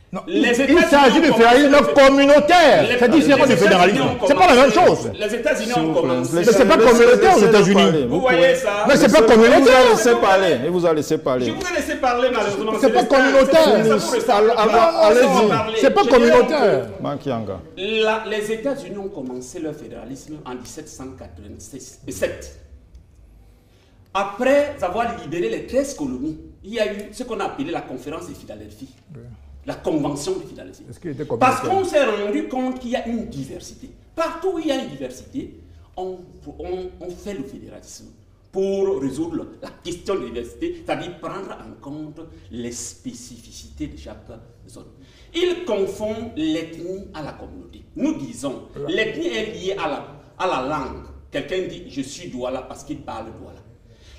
Non, il s'agit de fédéralisme communautaire. C'est différent du fédéralisme. C'est pas la même chose. Les États-Unis ont commencé. Mais c'est pas communautaire aux États-Unis. Vous voyez ça? Mais c'est pas communautaire. Il vous a laissé parler. Je vous ai laissé parler, malheureusement. C'est pas communautaire. Allez-y. C'est pas communautaire. Makianga. Les États-Unis ont commencé leur fédéralisme en 1787. Après avoir libéré les 13 colonies, il y a eu ce qu'on a appelé la conférence de Philadelphie. La convention de Philadelphie. Parce qu'on s'est rendu compte qu'il y a une diversité. Partout où il y a une diversité, on fait le fédéralisme pour résoudre la question de diversité, c'est-à-dire prendre en compte les spécificités de chaque zone. Il confond l'ethnie à la communauté. Nous disons, l'ethnie est liée à la langue. Quelqu'un dit, je suis Douala parce qu'il parle Douala.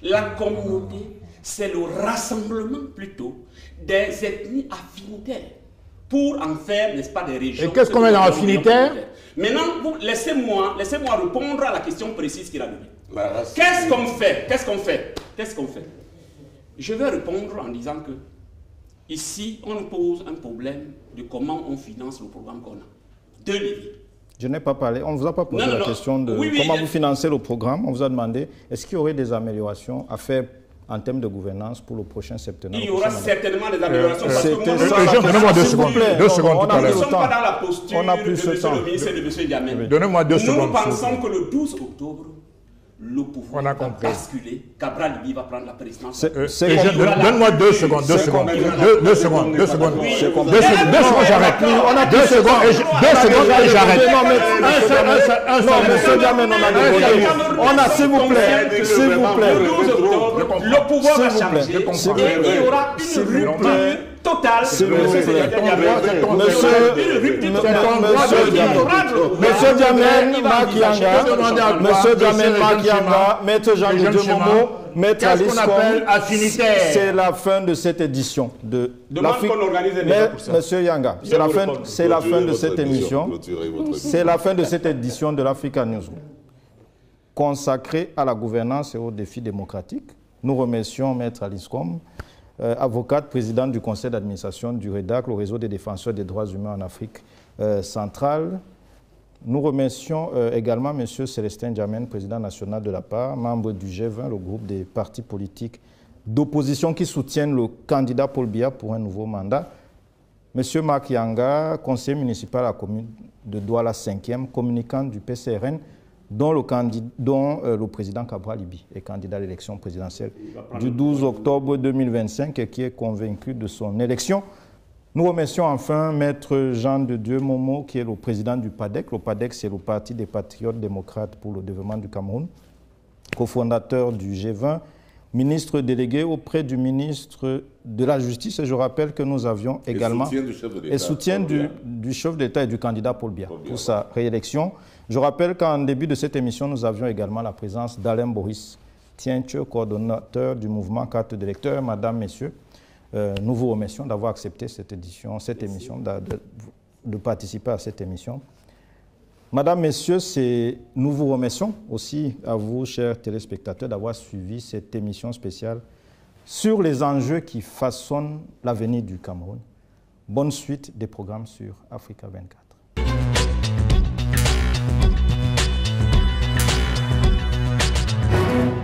La communauté, c'est le rassemblement plutôt des ethnies affinitaires pour en faire, n'est-ce pas, des régions. Et qu'est-ce qu'on met dans affinitaire? Maintenant, laissez-moi répondre à la question précise qu'il a donnée. Qu'est-ce qu'on fait? Je vais répondre en disant que ici, on nous pose un problème de comment on finance le programme qu'on a. 2 leviers. Je n'ai pas parlé, on ne vous a pas posé la question de comment vous financez le programme. On vous a demandé, est-ce qu'il y aurait des améliorations à faire en termes de gouvernance pour le prochain septennat? Il y aura certainement des améliorations. Donnez-moi 2 secondes. 2 secondes tout à l'heure. Nous ne sommes pas dans la posture de monsieur le ministre et de monsieur Diamène. Donnez-moi 2 secondes. Nous pensons que le 12 octobre, le pouvoir va basculer. Cabral Libi va prendre la présidence. Donne-moi 2 secondes. 2 secondes, j'arrête. 2 secondes et j'arrête. Non, monsieur Diamène, on a, s'il vous plaît. Le pouvoir va changer. Et il y aura une rupture totale. Monsieur Diamène Makianga, Maître Jean-Didier Momo, Maître Alice Kom, c'est la fin de cette édition de l'Afrique. Monsieur Yanga, c'est la fin de cette émission. C'est la fin de cette édition de l'Africa Newsroom, consacrée à la gouvernance et aux défis démocratiques. Nous remercions Maître Alice Kom, avocate, présidente du conseil d'administration du REDAC, le réseau des défenseurs des droits humains en Afrique centrale. Nous remercions également M. Célestin Diamène, président national de la PAR, membre du G20, le groupe des partis politiques d'opposition qui soutiennent le candidat Paul Biya pour un nouveau mandat. M. Marc Yanga, conseiller municipal à la commune de Douala 5e, communicant du PCRN, dont le président Cabral Libi est candidat à l'élection présidentielle du 12 octobre 2025 et qui est convaincu de son élection. Nous remercions enfin Maître Jean-de-Dieu Momo, qui est le président du PADEC. Le PADEC, c'est le Parti des Patriotes démocrates pour le développement du Cameroun, cofondateur du G20, ministre délégué auprès du ministre de la Justice. Et je rappelle que nous avions également soutien du chef d'État et du candidat Paul Biya pour sa réélection. Je rappelle qu'en début de cette émission, nous avions également la présence d'Alain Boris Tienche, coordonnateur du mouvement Carte d'électeurs. Madame, Messieurs, nous vous remercions d'avoir accepté cette émission, de participer à cette émission. Madame, Messieurs, nous vous remercions aussi à vous, chers téléspectateurs, d'avoir suivi cette émission spéciale sur les enjeux qui façonnent l'avenir du Cameroun. Bonne suite des programmes sur Africa 24.